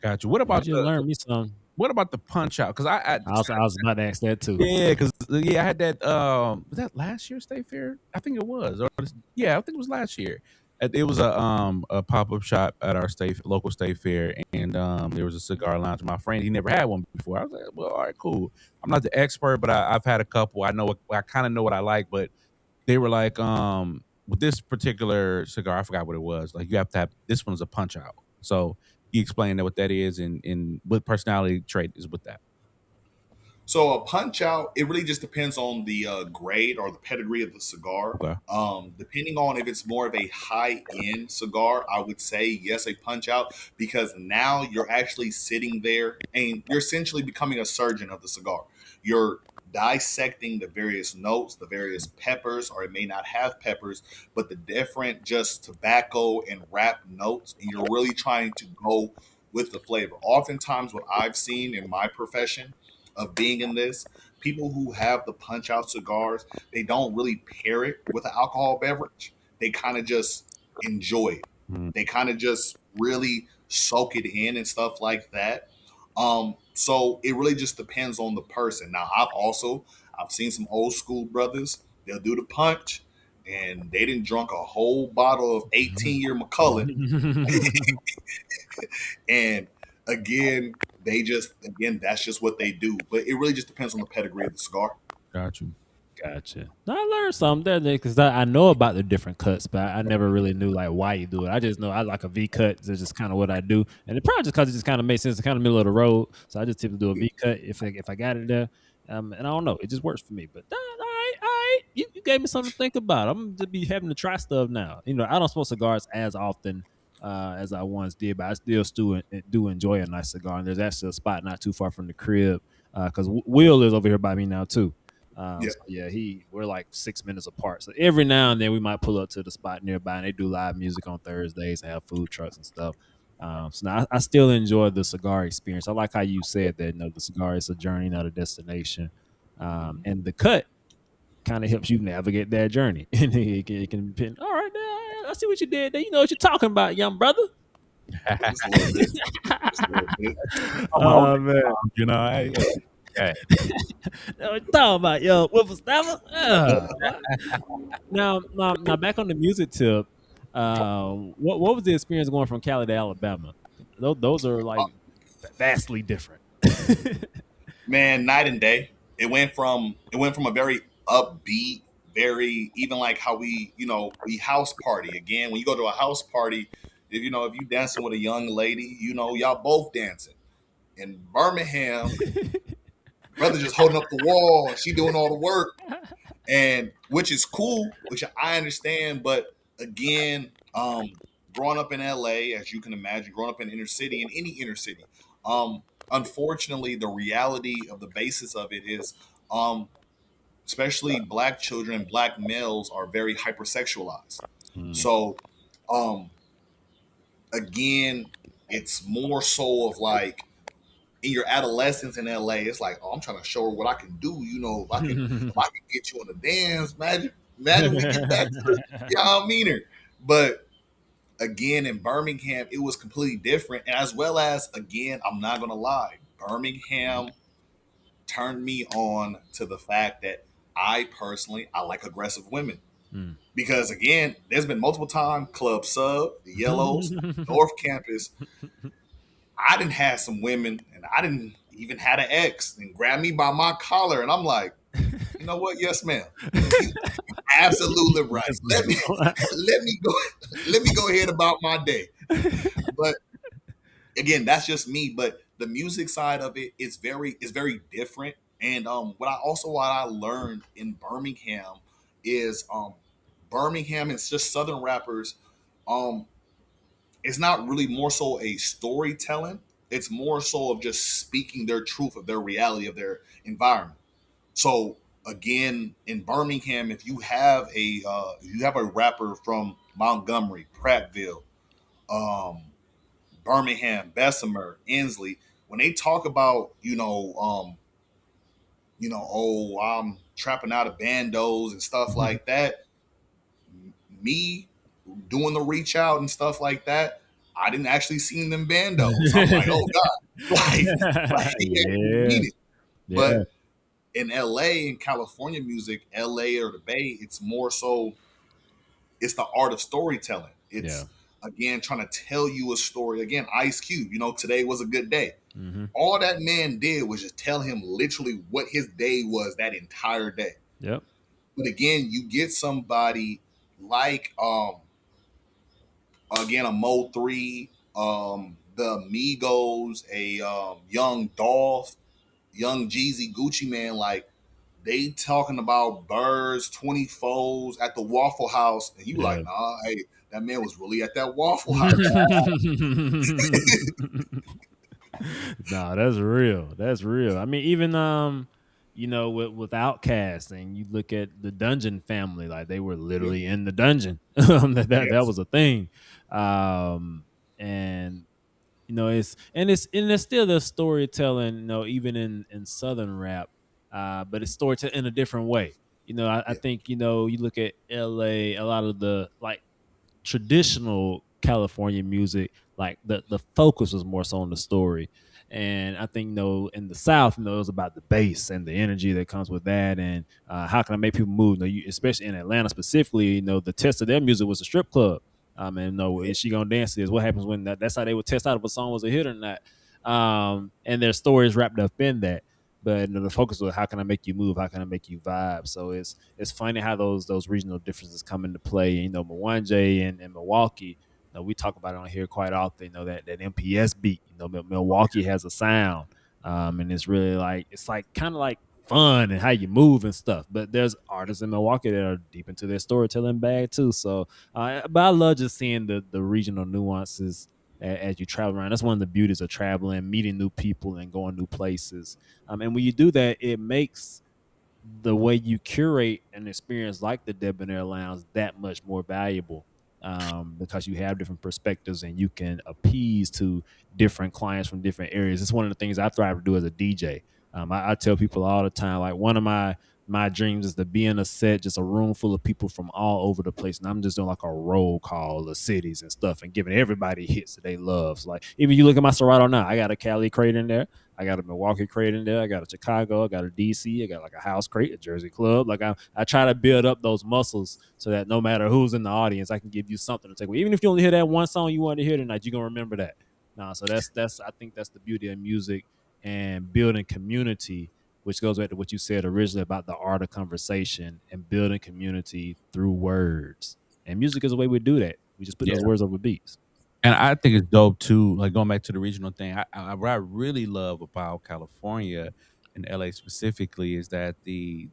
Speaker 2: Got you. What
Speaker 1: You
Speaker 2: about
Speaker 1: just learned me some.
Speaker 2: the punch out? Because
Speaker 1: I was about to ask that too.
Speaker 2: yeah, because I had that. Was that last year State Fair? I think it was. Yeah, I think it was last year. It was a pop up shop at our local state fair, and there was a cigar lounge. My friend, he never had one before. I was like, well, all right, cool. I'm not the expert, but I've had a couple. I kind of know what I like, but they were like, with this particular cigar, I forgot what it was. Like you have to have this one's a punch out. So he explained what that is and what personality trait is with that.
Speaker 3: So a punch out, it really just depends on the grade or the pedigree of the cigar.
Speaker 2: Okay.
Speaker 3: Depending on if it's more of a high end cigar, I would say yes, a punch out, because now you're actually sitting there and you're essentially becoming a surgeon of the cigar. You're dissecting the various notes, the various peppers, or it may not have peppers, but the different just tobacco and wrap notes, and you're really trying to go with the flavor. Oftentimes, what I've seen in my profession of being in this, people who have the punch out cigars, they don't really pair it with an alcohol beverage. They kind of just enjoy it.
Speaker 2: Mm.
Speaker 3: They kind of just really soak it in and stuff like that. So it really just depends on the person. Now I've seen some old school brothers, they'll do the punch and they didn't drunk a whole bottle of 18-year Macallan. And again, that's just what they do. But it really just depends on the pedigree of the cigar.
Speaker 2: Got you.
Speaker 1: Gotcha. No, I learned something there because I know about the different cuts, but I never really knew like why you do it. I just know I like a V cut. It's just kind of what I do, and it probably just because it just kind of makes sense. It's kind of middle of the road, so I just typically do a V cut if I got it there. And I don't know, it just works for me. But all right, you gave me something to think about. I'm gonna be having to try stuff now. I don't smoke cigars as often as I once did, but I still do enjoy a nice cigar. And there's actually a spot not too far from the crib because Will is over here by me now too.
Speaker 3: Yeah.
Speaker 1: So yeah, we're like 6 minutes apart. So every now and then we might pull up to the spot nearby, and they do live music on Thursdays and have food trucks and stuff. So now I still enjoy the cigar experience. I like how you said that the cigar is a journey, not a destination, and the cut kind of helps you navigate that journey. And it can pin. All right, now I see what you did there. You know what you're talking about, young brother.
Speaker 3: Just a little bit. Just a little bit.
Speaker 1: Oh man.
Speaker 2: You know, okay.
Speaker 1: What you talking about, yo? Whippersnapper? Now, back on the music tip. What was the experience going from Cali to Alabama? Those are like vastly different.
Speaker 3: Man, night and day. It went from a very upbeat, very even like how we house party. Again, when you go to a house party, if you dancing with a young lady, y'all both dancing. In Birmingham, brother just holding up the wall and she doing all the work, and which is cool, which I understand. But again, growing up in LA, as you can imagine, growing up in inner city, in any inner city, unfortunately, the reality of the basis of it is, especially black children and black males are very hypersexualized.
Speaker 1: Mm.
Speaker 3: So, um, again, it's more so of like in your adolescence in LA, it's like, oh, I'm trying to show her what I can do. If I can get you on the dance, imagine we get back to the y'all meaner. But again, in Birmingham, it was completely different. And as well as, again, I'm not gonna lie, Birmingham turned me on to the fact that I personally I like aggressive women.
Speaker 1: Mm.
Speaker 3: Because again, there's been multiple times Club Sub, the Yellows, North Campus. I didn't have some women, and I didn't even had an ex and grabbed me by my collar, and I'm like, You know what? Yes, ma'am. You absolutely right.
Speaker 1: Yes,
Speaker 3: Let me
Speaker 1: ma'am.
Speaker 3: let me go let me go ahead about my day. But again, that's just me. But the music side of it is very different. And what I learned in Birmingham is Birmingham and just Southern rappers. Um, it's not really more so a storytelling. It's more so of just speaking their truth of their reality of their environment. So again, in Birmingham, if you have a rapper from Montgomery, Prattville, um, Birmingham, Bessemer, Inslee, when they talk about oh, I'm trapping out of bandos and stuff like that, me doing the reach out and stuff like that, I didn't actually see them bandos. I'm like, oh God, like he actually
Speaker 1: Yeah.
Speaker 3: mean it.
Speaker 1: Yeah.
Speaker 3: But in LA, in California music, LA or the Bay, it's more so it's the art of storytelling.
Speaker 1: Yeah.
Speaker 3: It's again trying to tell you a story. Again, Ice Cube, today was a good day.
Speaker 1: Hmm.
Speaker 3: All that man did was just tell him literally what his day was that entire day.
Speaker 1: Yep.
Speaker 3: But again, you get somebody like again a Mo 3, the Migos, a young Dolph, young Jeezy, Gucci Man, like they talking about birds, 24s at the Waffle House, and you
Speaker 1: Yeah.
Speaker 3: like, nah, hey, that man was really at that Waffle House.
Speaker 1: Nah, that's real. That's real. I mean, even with Outkast, and you look at the Dungeon Family, like they were
Speaker 3: Yeah.
Speaker 1: literally in the dungeon. That
Speaker 3: Yes.
Speaker 1: was a thing. And it's still the storytelling, even in Southern rap, but it's storytelling in a different way. I
Speaker 3: Yeah.
Speaker 1: think you look at LA, a lot of the like traditional California music, like the focus was more so on the story. And I think in the South, it was about the bass and the energy that comes with that, and how can I make people move? Especially in Atlanta specifically, the test of their music was a strip club. And
Speaker 3: Yeah.
Speaker 1: is she gonna dance to this? What happens when that's how they would test out if a song was a hit or not. And their stories wrapped up in that. But the focus was how can I make you move? How can I make you vibe? So it's funny how those regional differences come into play. Mwanje and Milwaukee. We talk about it on here quite often. That MPS beat. Milwaukee has a sound, and it's really it's like kind of like fun and how you move and stuff. But there's artists in Milwaukee that are deep into their storytelling bag too. So, but I love just seeing the regional nuances as you travel around. That's one of the beauties of traveling, meeting new people, and going new places. And when you do that, it makes the way you curate an experience like the Debonair Lounge that much more valuable, because you have different perspectives and you can appease to different clients from different areas. It's one of the things I thrive to do as a DJ. I tell people all the time, like one of my dreams is to be in a set, just a room full of people from all over the place, and I'm just doing like a roll call of cities and stuff, and giving everybody hits that they love. So like even you look at my Serato now, I got a Cali crate in there, I got a Milwaukee crate in there, I got a Chicago, I got a DC, I got like a house crate, a Jersey club. Like I try to build up those muscles so that no matter who's in the audience, I can give you something to take away. Even if you only hear that one song you want to hear tonight, you're gonna remember that. Nah, so that's I think that's the beauty of music and building community, which goes back to what you said originally about the art of conversation and building community through words. And music is a way we do that. We just put
Speaker 2: Yeah.
Speaker 1: those words over beats.
Speaker 2: And I think it's dope too. Like going back to the regional thing, what I really love about California and LA specifically is that the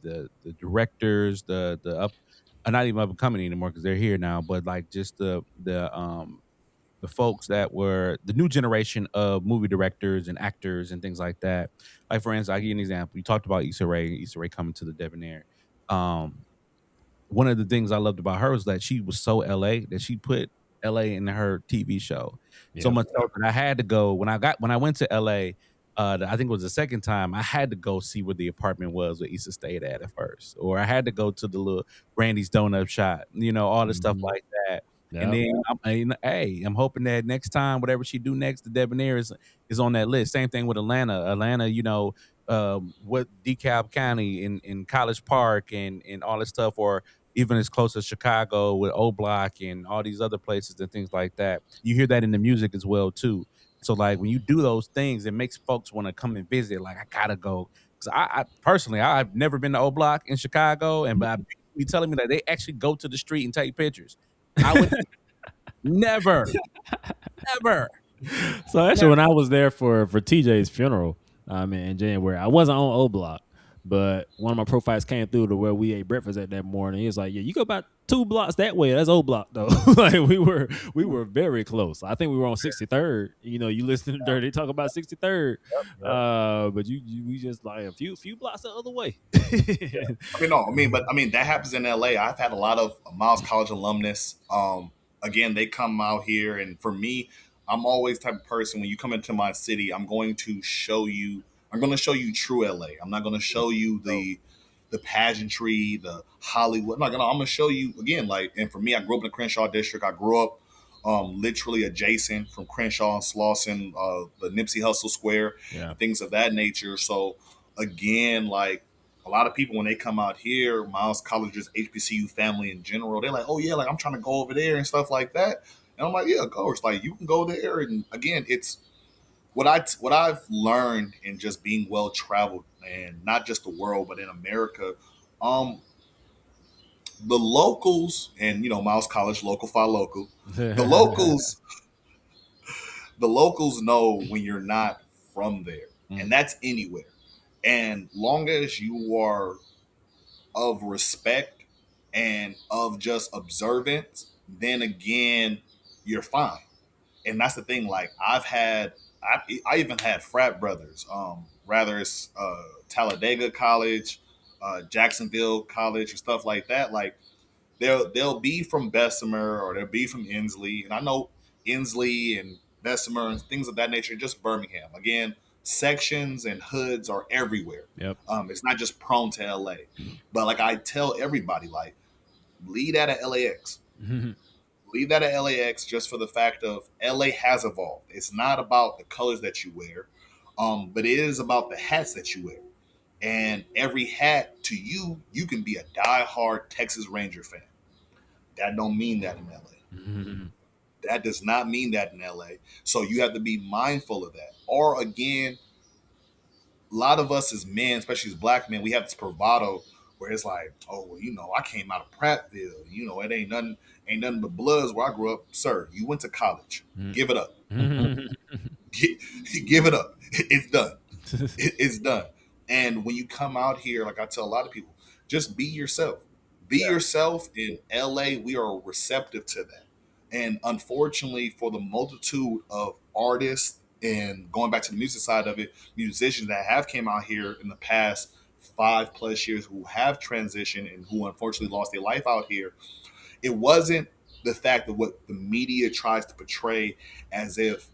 Speaker 2: directors, the up, are not even up and coming anymore because they're here now. But like just the folks that were the new generation of movie directors and actors and things like that. Like for instance, I'll give you an example. You talked about Issa Rae coming to the Debonair. Um, One of the things I loved about her was that she was so LA that she put LA in her TV show. So
Speaker 1: Yep.
Speaker 2: much so that I had to go when I went to LA, I think it was the second time, I had to go see where the apartment was where Issa stayed at first. Or I had to go to the little Brandy's donut shop, all the stuff
Speaker 1: Mhm.
Speaker 2: like that. And
Speaker 1: Yep.
Speaker 2: then hey, I'm hoping that next time, whatever she do next, the Debonair is on that list. Same thing with Atlanta. Atlanta, what DeKalb County in College Park and all this stuff, or even as close as Chicago with O Block and all these other places and things like that. You hear that in the music as well too. So like when you do those things, it makes folks want to come and visit. Like I gotta go 'Cause I personally, I've never been to O Block in Chicago, and but be telling me that they actually go to the street and take pictures. I would never, never,
Speaker 1: So actually,
Speaker 2: never.
Speaker 1: when I was there for TJ's funeral, in January, I wasn't on O Block, but one of my profiles came through to where we ate breakfast at that morning. He was like, "Yeah, you go about 2 blocks that way. That's O Block though." Like we were very close. I think we were on 63rd. You listen to Dirty talk about 63rd,
Speaker 2: Yep.
Speaker 1: but we just like a few blocks the other way.
Speaker 3: I mean, no, I mean that happens in LA. I've had a lot of Miles College alumnus. Again, they come out here, and for me, I'm always the type of person when you come into my city, I'm going to show you. I'm going to show you true LA. I'm not going to show you the pageantry, the Hollywood. I'm going to show you again. Like, and for me, I grew up in the Crenshaw district. I grew up literally adjacent from Crenshaw and Slauson, the Nipsey Hussle Square,
Speaker 1: Yeah.
Speaker 3: things of that nature. So again, like a lot of people when they come out here, Miles College's HBCU family in general, they're like, oh yeah, like I'm trying to go over there and stuff like that. And I'm like, yeah, of course, like you can go there. And again, it's what I've learned in just being well traveled and not just the world, but in America. Um, the locals and Miles College, local fi local, the locals, the locals know when you're not from there, and that's anywhere. And long as you are of respect and of just observance, then again, you're fine. And that's the thing. Like I even had frat brothers. Rather it's Talladega College, Jacksonville College, or stuff like that. Like they'll be from Bessemer or they'll be from Inslee, and I know Inslee and Bessemer and things of that nature. Just Birmingham again. Sections and hoods are everywhere.
Speaker 1: Yep.
Speaker 3: It's not just prone to LA, but like I tell everybody, like leave that at LAX. Leave that at LAX just for the fact of LA has evolved. It's not about the colors that you wear, but it is about the hats that you wear. And every hat to you, you can be a diehard Texas Ranger fan. That don't mean that in LA. That does not mean that in LA. So you have to be mindful of that. Or again, a lot of us as men, especially as black men, we have this bravado where it's like, oh, well, I came out of Prattville. It ain't nothing but Bloods where I grew up. Sir, you went to college. Give it up. Give it up. It's done. It's done. And when you come out here, like I tell a lot of people, just be yourself. Be yourself. In LA, we are receptive to that. And unfortunately, for the multitude of artists and going back to the music side of it, musicians that have came out here in the past 5+ years who have transitioned and who unfortunately lost their life out here, it wasn't the fact of what the media tries to portray as if,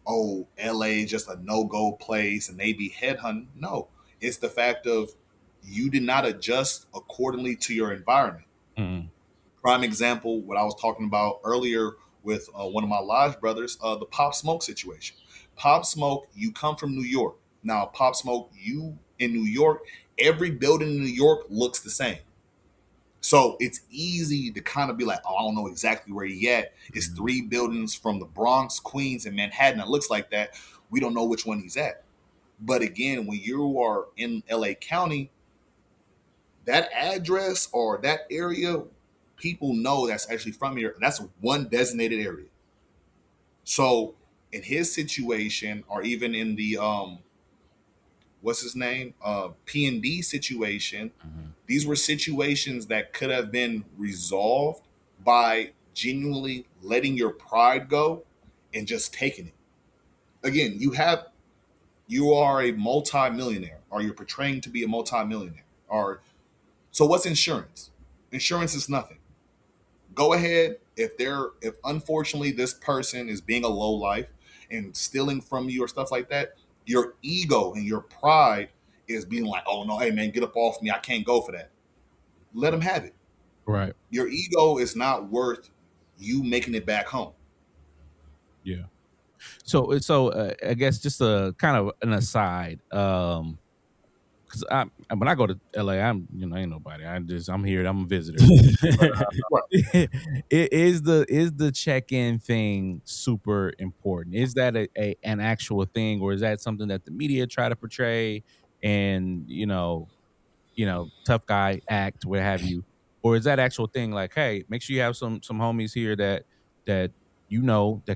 Speaker 3: oh, LA is just a no-go place and they be headhunting. No, it's the fact of you did not adjust accordingly to your environment. Prime example, what I was talking about earlier with one of my lodge brothers, the Pop Smoke situation. Pop Smoke, you come from New York. Now, Pop Smoke, you in New York, every building in New York looks the same. So it's easy to kind of be like, oh, I don't know exactly where he at. It's 3 buildings from the Bronx, Queens, and Manhattan. It looks like that. We don't know which one he's at. But again, when you are in LA County, that address or that area, people know that's actually from here. That's one designated area. So in his situation, or even in the what's his name, P&D situation, these were situations that could have been resolved by genuinely letting your pride go and just taking it. Again, you are a multi-millionaire, or you're portraying to be a multi-millionaire. Or so what's insurance? Insurance is nothing. Go ahead, if unfortunately this person is being a low life and stealing from you or stuff like that, your ego and your pride is being like, oh no, hey man, get up off me. I can't go for that. Let them have it.
Speaker 2: Right.
Speaker 3: Your ego is not worth you making it back home.
Speaker 2: Yeah. So I guess just a kind of an aside, because when I go to LA, I'm ain't nobody. I'm here. I'm a visitor. Is the check-in thing super important? Is that an actual thing, or is that something that the media try to portray? and tough guy act, what have you, or is that actual thing like, hey, make sure you have some homies here that that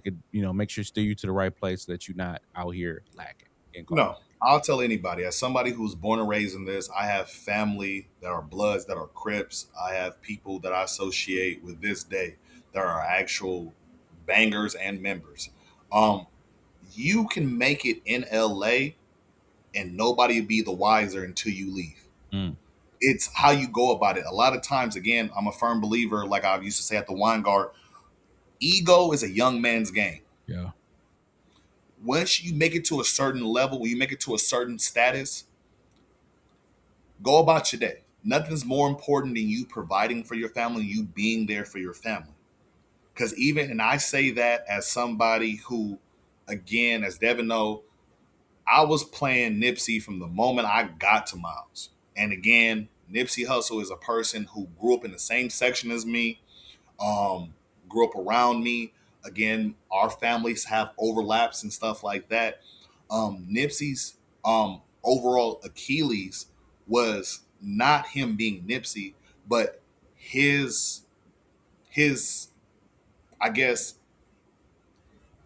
Speaker 2: could make sure steer you to the right place so that you're not out here lacking in
Speaker 3: No,
Speaker 2: culture.
Speaker 3: I'll tell anybody. As somebody who's born and raised in this, I have family that are Bloods, that are Crips. I have people that I associate with this day that are actual bangers and members. Um, you can make it in LA and nobody will be the wiser until you leave.
Speaker 2: Mm,
Speaker 3: It's how you go about it. A lot of times, again, I'm a firm believer, like I used to say at the Weingart, ego is a young man's game.
Speaker 2: yeah.
Speaker 3: Once you make it to a certain level, when you make it to a certain status, go about your day. Nothing's more important than you providing for your family, you being there for your family. Because even, and I say that as somebody who, again, as Devin know, I was playing Nipsey from the moment I got to Miles. And again, Nipsey Hussle is a person who grew up in the same section as me, um, grew up around me. Again, our families have overlaps and stuff like that. Nipsey's overall Achilles was not him being Nipsey, but his his I guess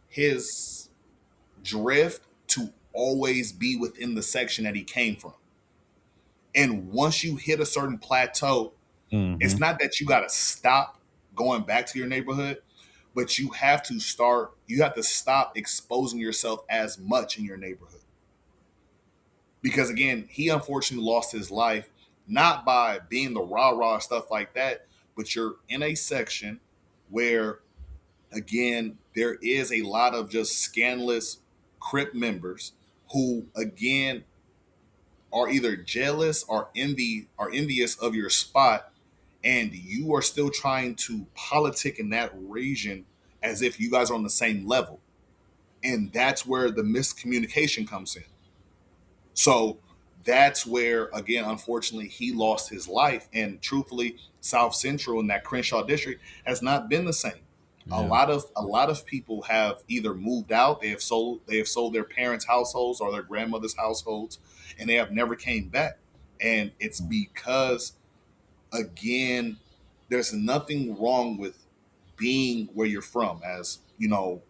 Speaker 3: his drift to always be within the section that he came from. And once you hit a certain plateau,
Speaker 2: Mm-hmm.
Speaker 3: it's not that you got to stop going back to your neighborhood, but you have to stop exposing yourself as much in your neighborhood. Because again, he unfortunately lost his life not by being the rah-rah stuff like that, but you're in a section where, again, there is a lot of just scandalous Crip members who, again, are either jealous or envious of your spot, and you are still trying to politic in that region as if you guys are on the same level. And that's where the miscommunication comes in. So that's where, again, unfortunately, he lost his life. And truthfully, South Central in that Crenshaw district has not been the same.
Speaker 2: Yeah.
Speaker 3: A lot of people have either moved out, they have sold their parents' households or their grandmother's households, and they have never came back. And it's because, again, there's nothing wrong with being where you're from, as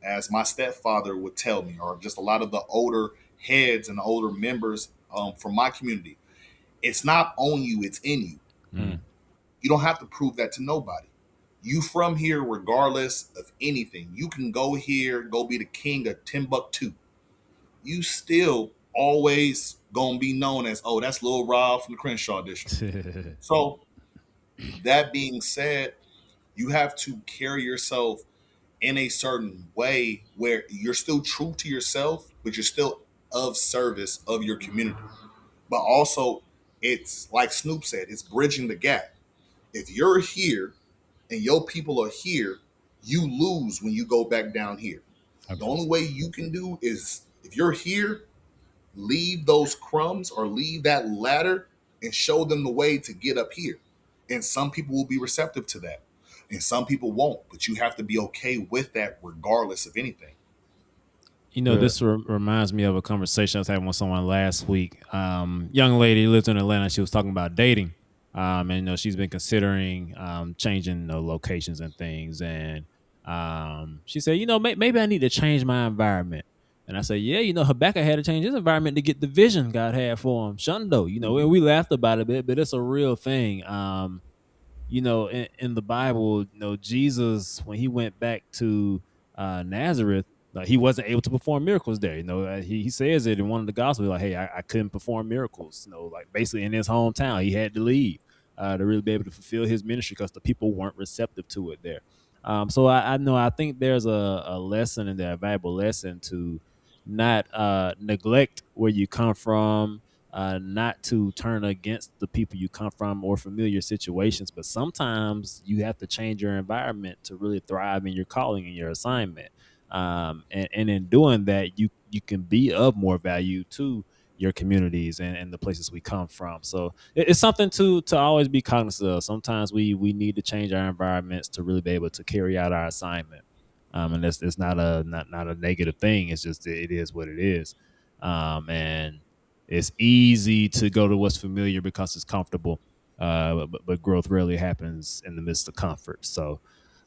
Speaker 3: as my stepfather would tell me, or just a lot of the older heads and the older members from my community. It's not on you, it's in you.
Speaker 2: Mm.
Speaker 3: You don't have to prove that to nobody. You from here regardless of anything. You can go here, go be the king of Timbuktu. You still always gonna be known as, oh, that's Lil Rob from the Crenshaw district. So that being said, you have to carry yourself in a certain way where you're still true to yourself, but you're still of service of your community. But also, it's like Snoop said, it's bridging the gap. If you're here and your people are here, you lose when you go back down here. The
Speaker 2: Okay.
Speaker 3: only way you can do is, if you're here, leave those crumbs or leave that ladder and show them the way to get up here. And some people will be receptive to that, and some people won't. But you have to be okay with that, regardless of anything.
Speaker 2: Good.
Speaker 1: This reminds me of a conversation I was having with someone last week. Young lady lives in Atlanta. She was talking about dating. And she's been considering changing locations and things. And she said, maybe I need to change my environment. And I said, yeah, Habakkuk had to change his environment to get the vision God had for him. Shundo, and we laughed about it a bit, but it's a real thing. In the Bible, Jesus, when he went back to Nazareth, he wasn't able to perform miracles there. He says it in one of the Gospels, like, hey, I couldn't perform miracles. Like basically in his hometown, he had to leave to really be able to fulfill his ministry because the people weren't receptive to it there. So I know I think there's a lesson in there, a valuable lesson to not neglect where you come from, not to turn against the people you come from or familiar situations, but sometimes you have to change your environment to really thrive in your calling and your assignment. And in doing that, you can be of more value to your communities and the places we come from. So it's something to always be cognizant of. Sometimes we need to change our environments to really be able to carry out our assignment. And it's not a negative thing. It's just it is what it is. And it's easy to go to what's familiar because it's comfortable. But growth rarely happens in the midst of comfort. So,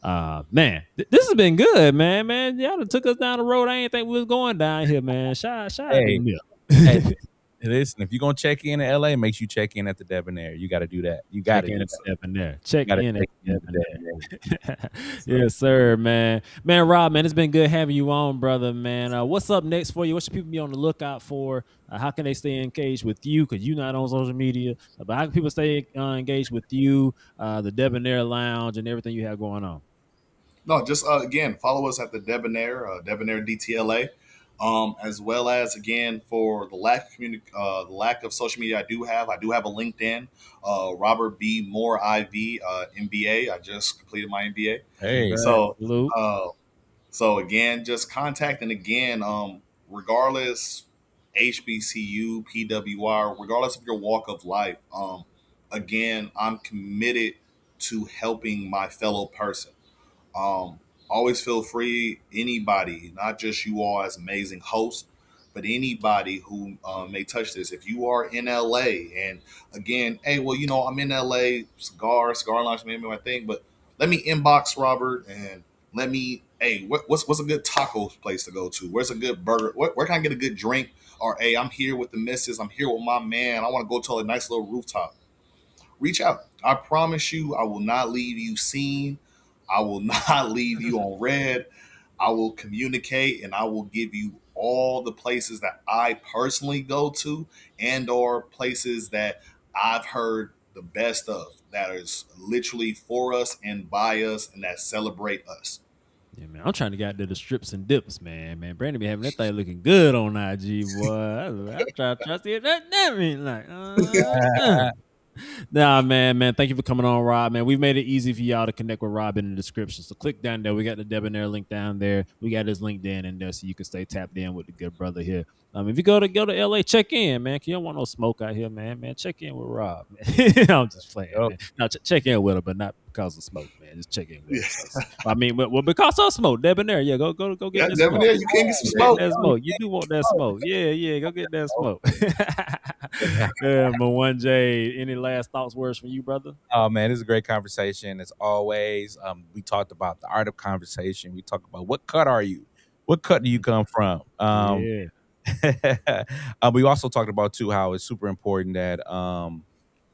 Speaker 1: man, this has been good, man. Man, y'all done took us down the road I ain't think we was going down here, man. Shout out to
Speaker 2: Hey,
Speaker 1: Emil.
Speaker 2: hey, listen, if you're gonna check in LA, make sure you check in at the Debonair. You got to do that. You got
Speaker 1: Check
Speaker 2: to
Speaker 1: in
Speaker 2: do
Speaker 1: at
Speaker 2: that.
Speaker 1: the Debonair.
Speaker 2: You
Speaker 1: Check
Speaker 2: got to
Speaker 1: in at
Speaker 2: check in
Speaker 1: the
Speaker 2: at the Debonair.
Speaker 1: Debonair. Yes, sir, man. Man, Rob, man, it's been good having you on, brother, man. What's up next for you? What should people be on the lookout for? How can they stay engaged with you? Because you're not on social media. But how can people stay engaged with you, the Debonair Lounge, and everything you have going on?
Speaker 3: No, just again, follow us at the Debonair, Debonair DTLA, as well as again for the the lack of social media I do have a LinkedIn, Robert B Moore IV, MBA. I just completed my MBA,
Speaker 2: Hey,
Speaker 1: Congrats,
Speaker 3: so
Speaker 1: salute.
Speaker 3: uh, so again, just contacting again, regardless HBCU, PWR, regardless of your walk of life. Again, I'm committed to helping my fellow person. Um, Always feel free, anybody, not just you all as amazing hosts, but anybody who may touch this. If you are in LA, and again, hey, well, I'm in LA, cigar lounge, maybe my thing, but let me inbox Robert and let me, hey, what's a good taco place to go to? Where's a good burger? Where can I get a good drink? Or hey, I'm here with the missus. I'm here with my man. I want to go to a nice little rooftop. Reach out. I promise you, I will not leave you seen. I will not leave you on red. I will communicate and I will give you all the places that I personally go to and or places that I've heard the best of that is literally for us and by us and that celebrate us.
Speaker 1: Yeah, man. I'm trying to get to the strips and dips, man. Man, Brandon be having that thing looking good on IG, boy. I try to see it. That mean like, Nah, man. Thank you for coming on, Rob. Man, we've made it easy for y'all to connect with Rob in the description. So click down there. We got the Debonair link down there. We got his LinkedIn in there so you can stay tapped in with the good brother here. If you go to LA, check in, man. 'Cause you don't want no smoke out here, man. Man, check in with Rob, man. I'm just playing,
Speaker 2: yo,
Speaker 1: man. No, check in with him, but not because of smoke, man. Just check in with him. Well, because of smoke, Debonair. Yeah, go get
Speaker 3: Yeah,
Speaker 1: that smoke.
Speaker 3: Debonair, you can get some
Speaker 1: Get
Speaker 3: smoke.
Speaker 1: that smoke. You do want that smoke. Yeah, go get that smoke. Yeah, J. Any last thoughts, words from you, brother?
Speaker 2: oh man, this is a great conversation as always. We talked about the art of conversation. We talked about what cut are you? What cut do you come from?
Speaker 1: Yeah,
Speaker 2: We also talked about too how it's super important that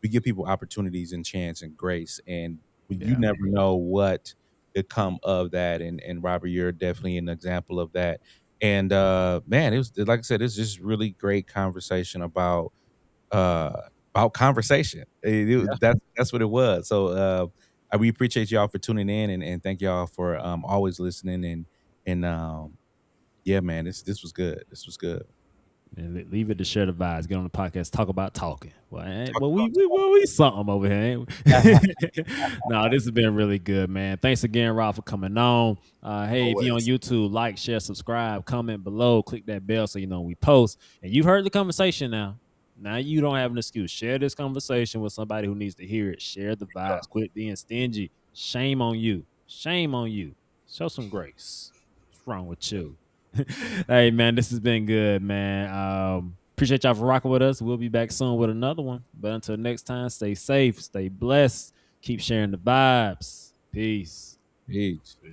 Speaker 2: we give people opportunities and chance and grace, and you
Speaker 1: yeah,
Speaker 2: never know what could come of that. And Robert, you're definitely an example of that. And man, it was like I said, it's just really great conversation uh about conversation.
Speaker 1: yeah.
Speaker 2: That's what it was. So we appreciate y'all for tuning in and thank y'all for always listening and yeah, man, this was good. This was good.
Speaker 1: Man, leave it to share the vibes. Get on the podcast, talk about talking.
Speaker 2: Talk
Speaker 1: Well,
Speaker 2: about
Speaker 1: we something over here. Ain't
Speaker 2: that.
Speaker 1: we? No, this has been really good, man. Thanks again, Rob, for coming on. Hey, if you're on
Speaker 3: Always.
Speaker 1: YouTube, like, share, subscribe, comment below, click that bell so you know when we post. And you've heard the conversation now. Now you don't have an excuse. Share this conversation with somebody who needs to hear it. Share the vibes. Quit being stingy. Shame on you. Shame on you. Show some grace. What's wrong with you? Hey man, this has been good, man. Appreciate y'all for rocking with us. We'll be back soon with another one. But until next time, stay safe, stay blessed, keep sharing the vibes. Peace.
Speaker 2: Peace.
Speaker 3: Peace.